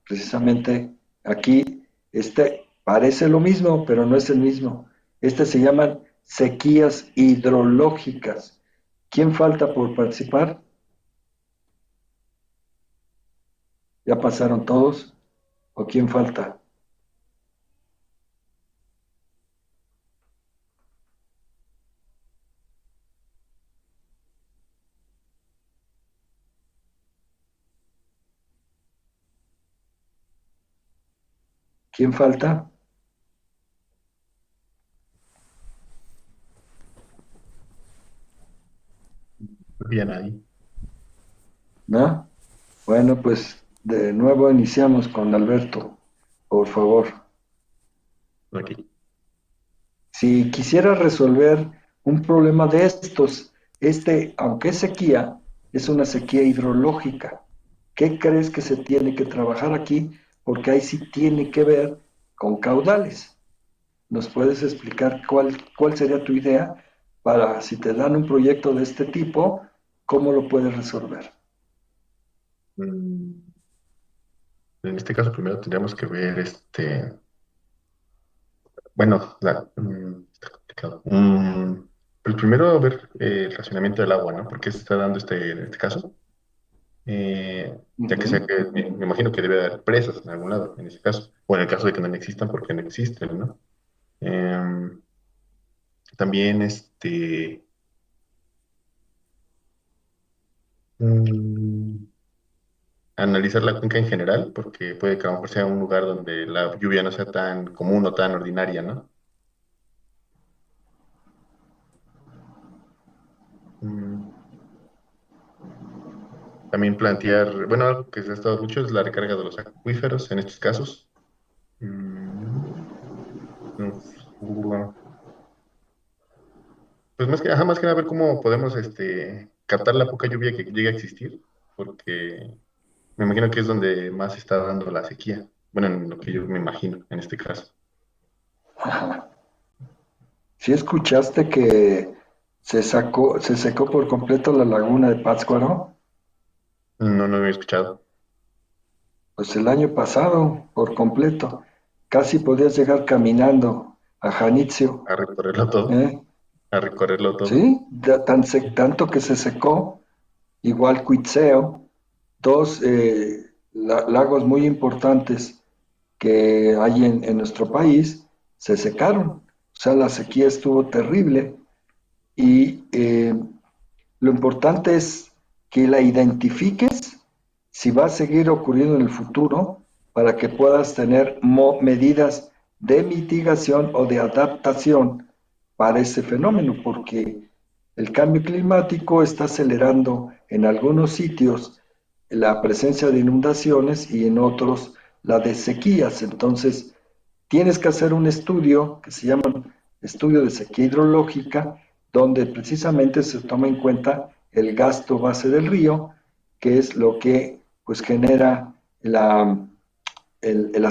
precisamente aquí, parece lo mismo, pero no es el mismo. Se llaman sequías hidrológicas. ¿Quién falta por participar? ¿Ya pasaron todos? ¿O quién falta? ¿Quién falta? Bien ahí. ¿No? Bueno, pues de nuevo iniciamos con Alberto, por favor. Aquí. Si quisiera resolver un problema de estos, aunque es sequía, es una sequía hidrológica. ¿Qué crees que se tiene que trabajar aquí? Porque ahí sí tiene que ver con caudales. ¿Nos puedes explicar cuál sería tu idea para, si te dan un proyecto de este tipo, cómo lo puedes resolver? En este caso, primero tendríamos que ver bueno, está complicado. Pero primero ver el racionamiento del agua, ¿no? ¿Por qué se está dando en este caso? Ya que sea que me imagino que debe haber presas en algún lado, en ese caso. O en el caso de que no existan, porque no existen, ¿no? Em, También mm, analizar la cuenca en general, porque puede que a lo mejor sea un lugar donde la lluvia no sea tan común o tan ordinaria, ¿no? Mm, También plantear, bueno, algo que se ha estado mucho es la recarga de los acuíferos en estos casos. Mm, bueno, pues más que nada ver cómo podemos captar la poca lluvia que llegue a existir, porque me imagino que es donde más se está dando la sequía. Bueno, en lo que yo me imagino en este caso. Ajá. ¿Sí escuchaste que se secó por completo la laguna de Pátzcuaro? No, no había escuchado. Pues el año pasado, por completo. Casi podías llegar caminando a Janitzio, A recorrerlo todo. ¿eh? A recorrerlo todo. ¿Sí? Tanto que se secó, igual Cuitzeo, dos lagos muy importantes que hay en nuestro país, se secaron. O sea, la sequía estuvo terrible y lo importante es que la identifiques si va a seguir ocurriendo en el futuro para que puedas tener medidas de mitigación o de adaptación para ese fenómeno, porque el cambio climático está acelerando en algunos sitios la presencia de inundaciones y en otros la de sequías. Entonces, tienes que hacer un estudio que se llama estudio de sequía hidrológica, donde precisamente se toma en cuenta el gasto base del río, que es lo que pues genera las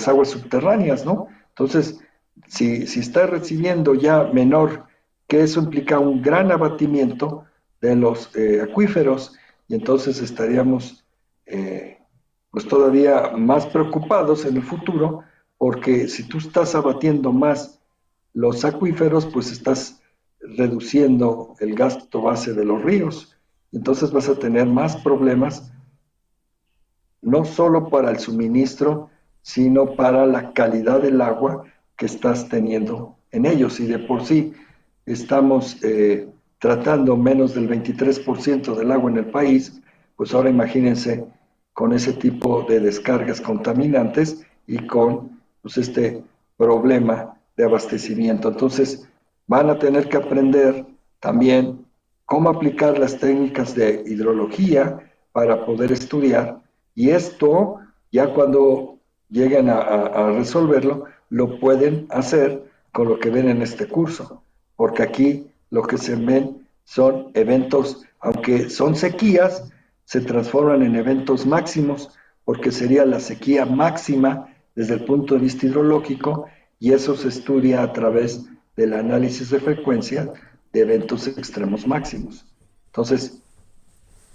aguas subterráneas, ¿no? Entonces, si está recibiendo ya menor, que eso implica un gran abatimiento de los acuíferos, y entonces estaríamos pues todavía más preocupados en el futuro, porque si tú estás abatiendo más los acuíferos, pues estás reduciendo el gasto base de los ríos. Entonces vas a tener más problemas, no solo para el suministro, sino para la calidad del agua que estás teniendo en ellos. Y de por sí estamos tratando menos del 23% del agua en el país, pues ahora imagínense con ese tipo de descargas contaminantes y con pues, este problema de abastecimiento. Entonces, van a tener que aprender también cómo aplicar las técnicas de hidrología para poder estudiar, y esto ya cuando lleguen a resolverlo, lo pueden hacer con lo que ven en este curso, porque aquí lo que se ven son eventos, aunque son sequías, se transforman en eventos máximos, porque sería la sequía máxima desde el punto de vista hidrológico, y eso se estudia a través del análisis de frecuencia de eventos extremos máximos. Entonces,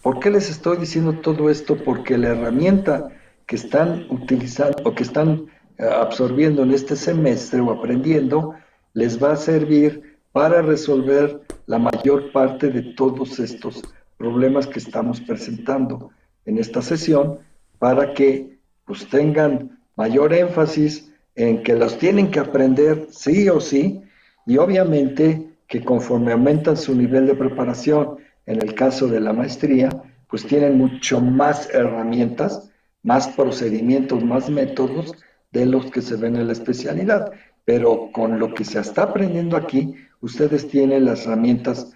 ¿por qué les estoy diciendo todo esto? Porque la herramienta que están utilizando o que están absorbiendo en este semestre o aprendiendo les va a servir para resolver la mayor parte de todos estos problemas que estamos presentando en esta sesión, para que pues tengan mayor énfasis en que los tienen que aprender sí o sí, y obviamente que conforme aumentan su nivel de preparación, en el caso de la maestría, pues tienen mucho más herramientas, más procedimientos, más métodos de los que se ven en la especialidad. Pero con lo que se está aprendiendo aquí, ustedes tienen las herramientas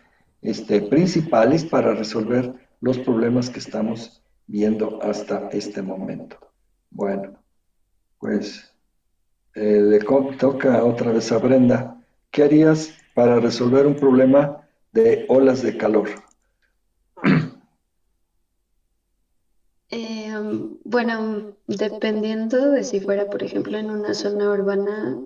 principales para resolver los problemas que estamos viendo hasta este momento. Bueno, pues le toca otra vez a Brenda. ¿Qué harías para resolver un problema de olas de calor? Bueno, dependiendo de si fuera, por ejemplo, en una zona urbana,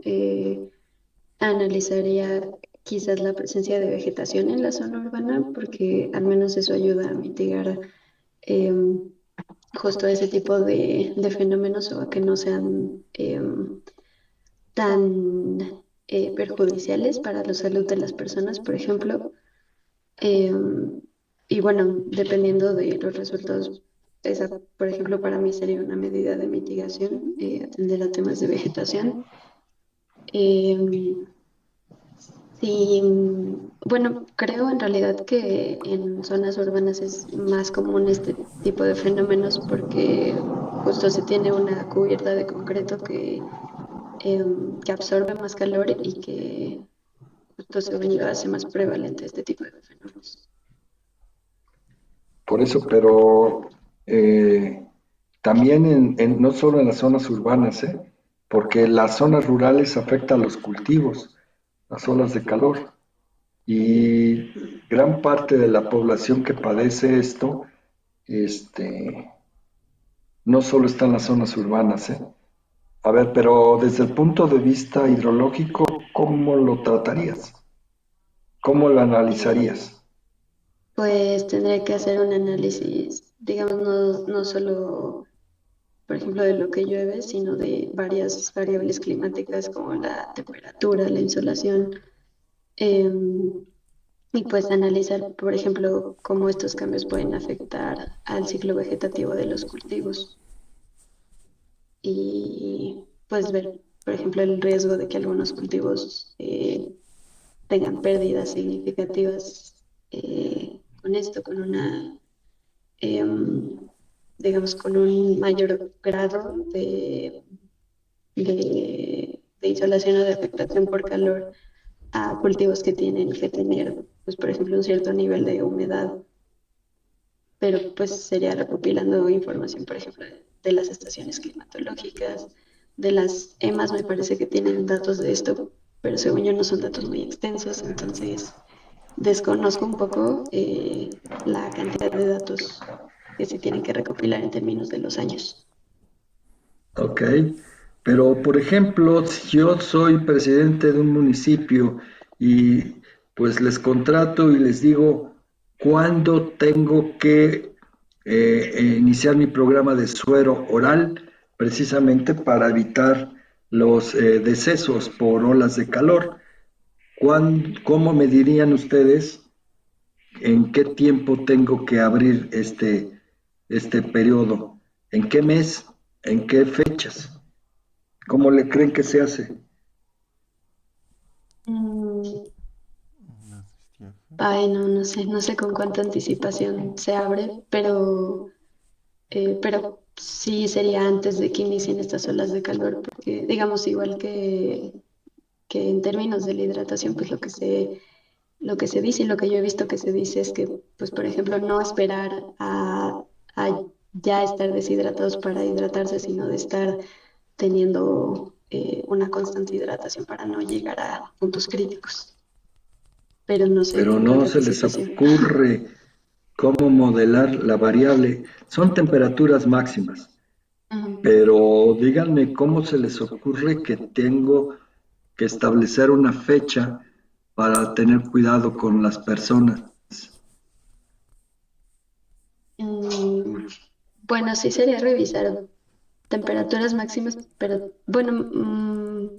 analizaría quizás la presencia de vegetación en la zona urbana, porque al menos eso ayuda a mitigar justo ese tipo de fenómenos o a que no sean tan perjudiciales para la salud de las personas, por ejemplo. Y bueno, dependiendo de los resultados, esa, por ejemplo, para mí sería una medida de mitigación, atender a temas de vegetación. Em, Sí, bueno, creo en realidad que en zonas urbanas es más común este tipo de fenómenos porque justo se tiene una cubierta de concreto que absorbe más calor y que justo según yo hace más prevalente este tipo de fenómenos. Por eso, pero también no solo en las zonas urbanas, porque las zonas rurales afectan a los cultivos, las olas de calor. Y gran parte de la población que padece esto, no solo está en las zonas urbanas, ¿eh? A ver, pero desde el punto de vista hidrológico, ¿cómo lo tratarías? ¿Cómo lo analizarías? Pues tendré que hacer un análisis, digamos, no solo, por ejemplo, de lo que llueve, sino de varias variables climáticas como la temperatura, la insolación. em, Y pues analizar, por ejemplo, cómo estos cambios pueden afectar al ciclo vegetativo de los cultivos y pues ver, por ejemplo, el riesgo de que algunos cultivos tengan pérdidas significativas con esto, con una, em, digamos, con un mayor grado de insolación o de afectación por calor a cultivos que tienen que tener, pues, por ejemplo, un cierto nivel de humedad, pero pues sería recopilando información, por ejemplo, de las estaciones climatológicas, de las EMAs, me parece que tienen datos de esto, pero según yo no son datos muy extensos, entonces desconozco un poco la cantidad de datos que se tienen que recopilar en términos de los años. Ok, pero por ejemplo, si yo soy presidente de un municipio y pues les contrato y les digo cuándo tengo que iniciar mi programa de suero oral, precisamente para evitar los decesos por olas de calor, ¿cómo me dirían ustedes en qué tiempo tengo que abrir este periodo? ¿En qué mes? ¿En qué fechas? ¿Cómo le creen que se hace? Mm, Ay, no sé con cuánta anticipación se abre, pero sí sería antes de que inicien estas olas de calor, porque digamos igual que en términos de la hidratación, pues lo que se dice y lo que yo he visto que se dice es que, pues por ejemplo, no esperar a ya estar deshidratados para hidratarse, sino de estar teniendo una constante hidratación para no llegar a puntos críticos, pero no sé Pero con no cuánta se les anticipación. ocurre cómo modelar la variable. Son temperaturas máximas, Ujú. pero díganme cómo se les ocurre que tengo que establecer una fecha para tener cuidado con las personas. Mm, Bueno, sí sería revisar temperaturas máximas, pero bueno,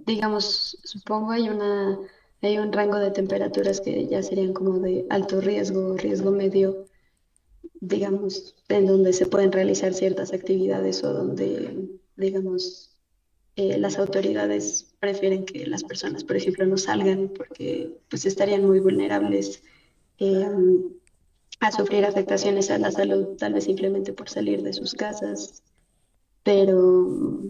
digamos, supongo hay una hay un rango de temperaturas que ya serían como de alto riesgo, riesgo medio, digamos, en donde se pueden realizar ciertas actividades o donde, digamos, las autoridades prefieren que las personas, por ejemplo, no salgan porque pues estarían muy vulnerables eh, a sufrir afectaciones a la salud, tal vez simplemente por salir de sus casas, pero,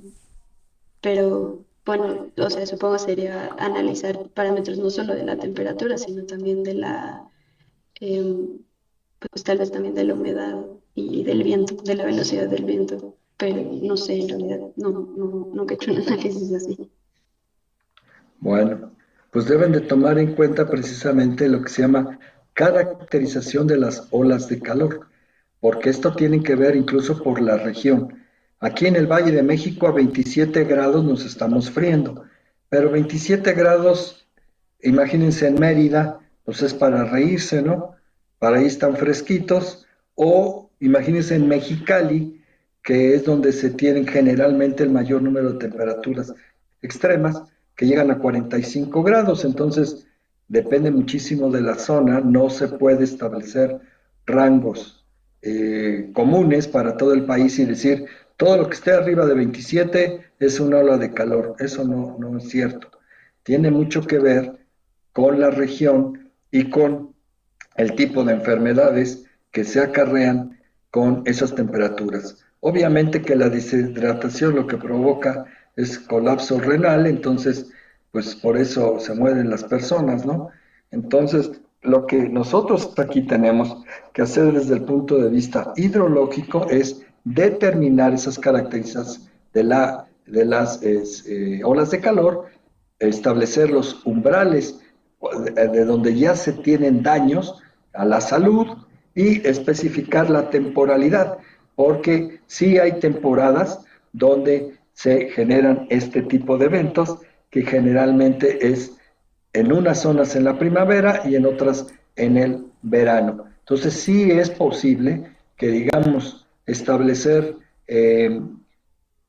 pero bueno, o sea, supongo sería analizar parámetros no solo de la temperatura, sino también de la, pues tal vez también de la humedad y del viento, de la velocidad del viento, pero no sé, en realidad, nunca he hecho un análisis así. Bueno, pues deben de tomar en cuenta precisamente lo que se llama caracterización de las olas de calor, porque esto tiene que ver incluso por la región. Aquí en el Valle de México a 27 grados nos estamos friendo, pero 27 grados, imagínense en Mérida, pues es para reírse, ¿no? Para ahí están fresquitos, o imagínense en Mexicali, que es donde se tienen generalmente el mayor número de temperaturas extremas, que llegan a 45 grados, entonces depende muchísimo de la zona, no se puede establecer rangos comunes para todo el país y decir, todo lo que esté arriba de 27 es una ola de calor, eso no es cierto. Tiene mucho que ver con la región y con el tipo de enfermedades que se acarrean con esas temperaturas. Obviamente que la deshidratación lo que provoca es colapso renal, entonces, pues por eso se mueren las personas, ¿no? Entonces, lo que nosotros aquí tenemos que hacer desde el punto de vista hidrológico es determinar esas características de las olas de calor, establecer los umbrales de donde ya se tienen daños a la salud y especificar la temporalidad, porque sí hay temporadas donde se generan este tipo de eventos que generalmente es en unas zonas en la primavera y en otras en el verano. Entonces sí es posible que, digamos, establecer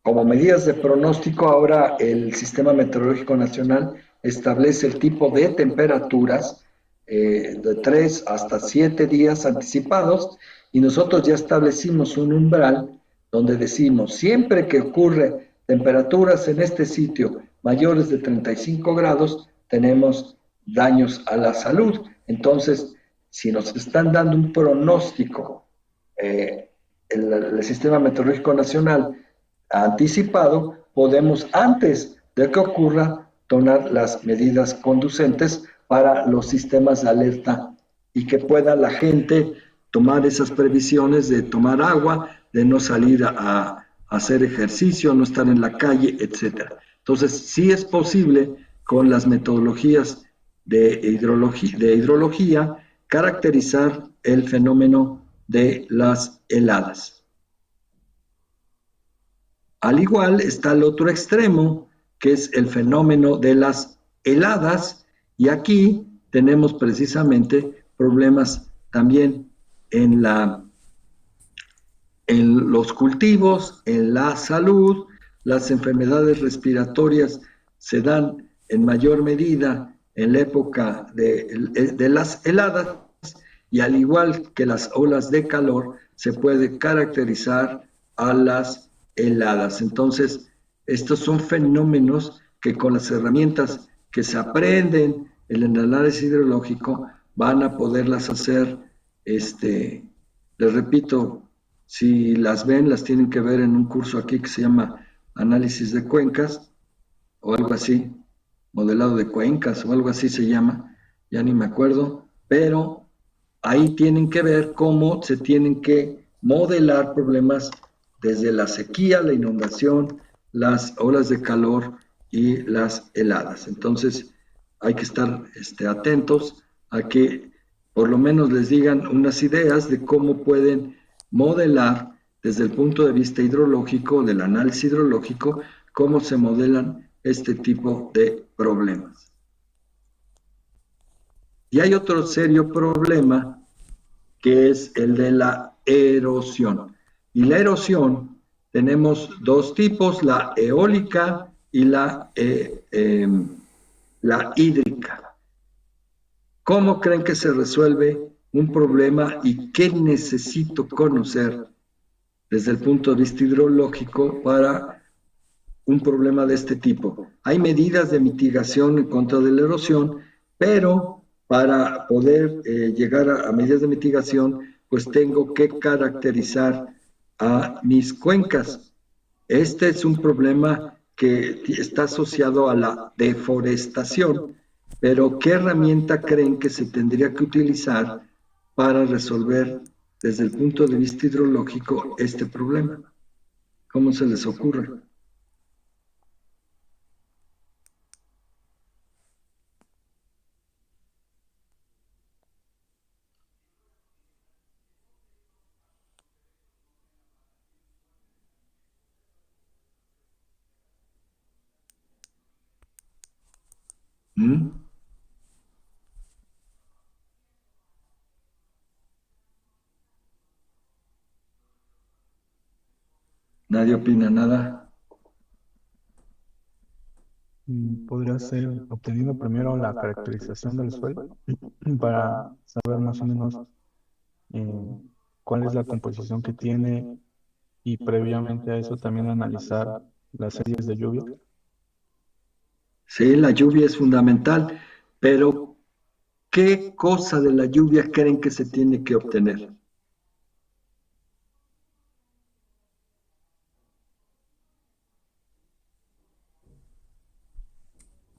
como medidas de pronóstico. Ahora el Sistema Meteorológico Nacional establece el tipo de temperaturas de 3 hasta 7 días anticipados, y nosotros ya establecimos un umbral donde decimos, siempre que ocurre temperaturas en este sitio mayores de 35 grados, tenemos daños a la salud. Entonces, si nos están dando un pronóstico, el Sistema Meteorológico Nacional anticipado, podemos, antes de que ocurra, tomar las medidas conducentes para los sistemas de alerta y que pueda la gente tomar esas previsiones de tomar agua, de no salir a hacer ejercicio, no estar en la calle, etc. Entonces, sí es posible con las metodologías de hidrología caracterizar el fenómeno de las heladas. Al igual está el otro extremo, que es el fenómeno de las heladas, y aquí tenemos precisamente problemas también en los cultivos, en la salud. Las enfermedades respiratorias se dan en mayor medida en la época de las heladas, y al igual que las olas de calor, se puede caracterizar a las heladas. Entonces, estos son fenómenos que con las herramientas que se aprenden en el análisis hidrológico van a poderlas hacer. Les repito, si las ven, las tienen que ver en un curso aquí que se llama Análisis de Cuencas o algo así, modelado de cuencas o algo así se llama, ya ni me acuerdo, pero ahí tienen que ver cómo se tienen que modelar problemas desde la sequía, la inundación, las olas de calor y las heladas. Entonces, hay que estar atentos a que por lo menos les digan unas ideas de cómo pueden modelar desde el punto de vista hidrológico, del análisis hidrológico, cómo se modelan este tipo de problemas. Y hay otro serio problema, que es el de la erosión. Y la erosión tenemos dos tipos, la eólica y la hídrica. ¿Cómo creen que se resuelve un problema y qué necesito conocer desde el punto de vista hidrológico para un problema de este tipo? Hay medidas de mitigación en contra de la erosión, pero para poder llegar a medidas de mitigación, pues tengo que caracterizar a mis cuencas. Este es un problema que está asociado a la deforestación, pero ¿qué herramienta creen que se tendría que utilizar para resolver desde el punto de vista hidrológico este problema? ¿Cómo se les ocurre? ¿Mm? ¿Nadie opina nada? Podría ser obteniendo primero la caracterización del suelo para saber más o menos eh, cuál es la composición que tiene y previamente a eso también analizar las series de lluvia. Sí, la lluvia es fundamental, pero ¿qué cosa de la lluvia creen que se tiene que obtener?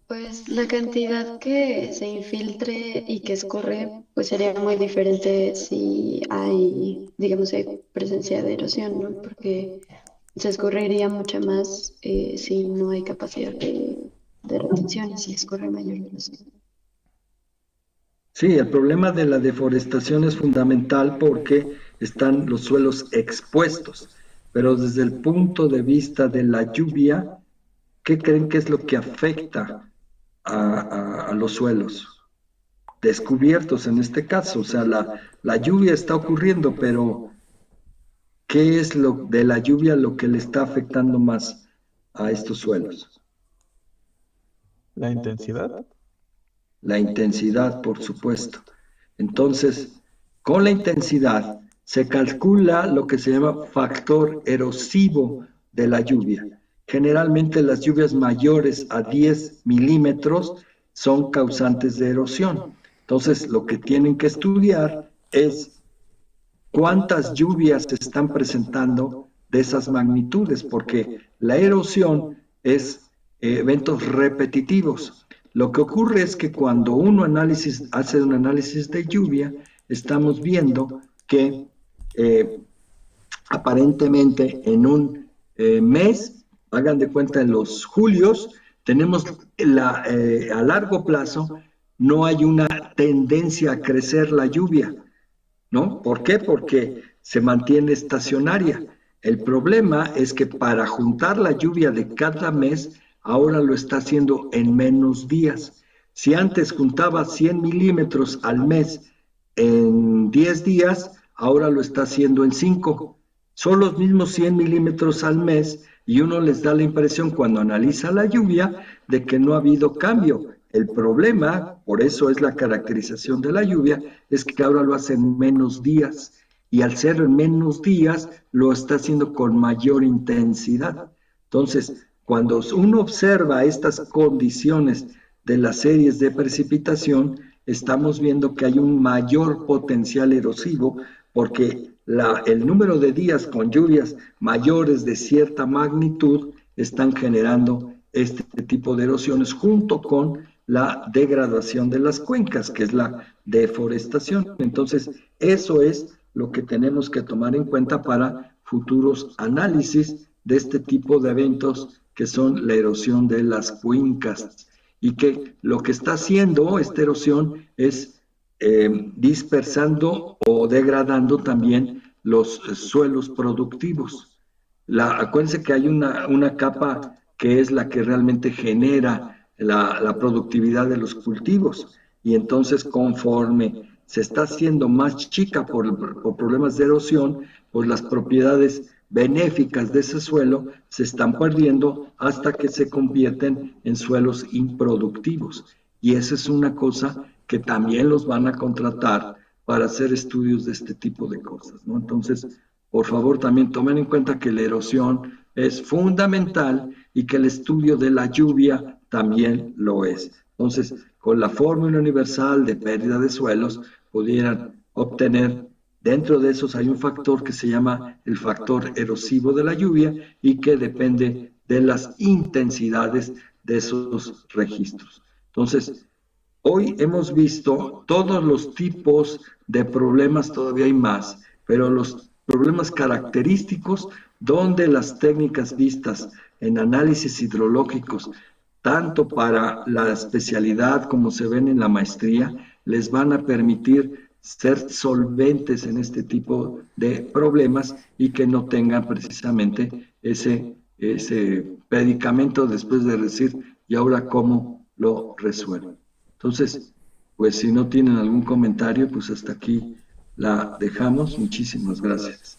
Pues la cantidad que se infiltre y que escurre, pues sería muy diferente si hay, digamos, hay presencia de erosión, ¿no? Porque se escurriría mucho más si no hay capacidad de retención y si escurre mayor velocidad. Sí, el problema de la deforestación es fundamental porque están los suelos expuestos, pero desde el punto de vista de la lluvia, ¿qué creen que es lo que afecta a los suelos? Descubiertos en este caso, o sea, la lluvia está ocurriendo, pero ¿qué es lo de la lluvia lo que le está afectando más a estos suelos? La intensidad. La intensidad, por supuesto. Entonces, con la intensidad se calcula lo que se llama factor erosivo de la lluvia. Generalmente las lluvias mayores a 10 milímetros son causantes de erosión. Entonces, lo que tienen que estudiar es cuántas lluvias se están presentando de esas magnitudes, porque la erosión es eventos repetitivos. Lo que ocurre es que cuando uno hace un análisis de lluvia, estamos viendo que aparentemente en un mes, hagan de cuenta en los julios, tenemos a largo plazo, no hay una tendencia a crecer la lluvia, ¿no? ¿Por qué? Porque se mantiene estacionaria. El problema es que para juntar la lluvia de cada mes, ahora lo está haciendo en menos días. Si antes juntaba 100 milímetros al mes en 10 días, ahora lo está haciendo en 5. Son los mismos 100 milímetros al mes y uno les da la impresión cuando analiza la lluvia de que no ha habido cambio. El problema, por eso es la caracterización de la lluvia, es que ahora lo hace en menos días y al ser en menos días lo está haciendo con mayor intensidad. Entonces, cuando uno observa estas condiciones de las series de precipitación, estamos viendo que hay un mayor potencial erosivo porque el número de días con lluvias mayores de cierta magnitud están generando este tipo de erosiones junto con la degradación de las cuencas, que es la deforestación. Entonces, eso es lo que tenemos que tomar en cuenta para futuros análisis de este tipo de eventos que son la erosión de las cuencas y que lo que está haciendo esta erosión es dispersando o degradando también los suelos productivos. Acuérdense que hay una capa que es la que realmente genera la productividad de los cultivos y entonces conforme se está haciendo más chica por problemas de erosión, pues las propiedades benéficas de ese suelo se están perdiendo hasta que se convierten en suelos improductivos. y esa es una cosa que también los van a contratar para hacer estudios de este tipo de cosas, ¿no? Entonces, por favor, también tomen en cuenta que la erosión es fundamental y que el estudio de la lluvia también lo es. Entonces, con la fórmula universal de pérdida de suelos, pudieran obtener, dentro de esos hay un factor que se llama el factor erosivo de la lluvia y que depende de las intensidades de esos registros. Entonces, hoy hemos visto todos los tipos de problemas, todavía hay más, pero los problemas característicos donde las técnicas vistas en análisis hidrológicos, tanto para la especialidad como se ven en la maestría, les van a permitir ser solventes en este tipo de problemas y que no tengan precisamente ese predicamento después de decir, ¿y ahora cómo lo resuelvo? Entonces, pues si no tienen algún comentario, pues hasta aquí la dejamos. Muchísimas gracias.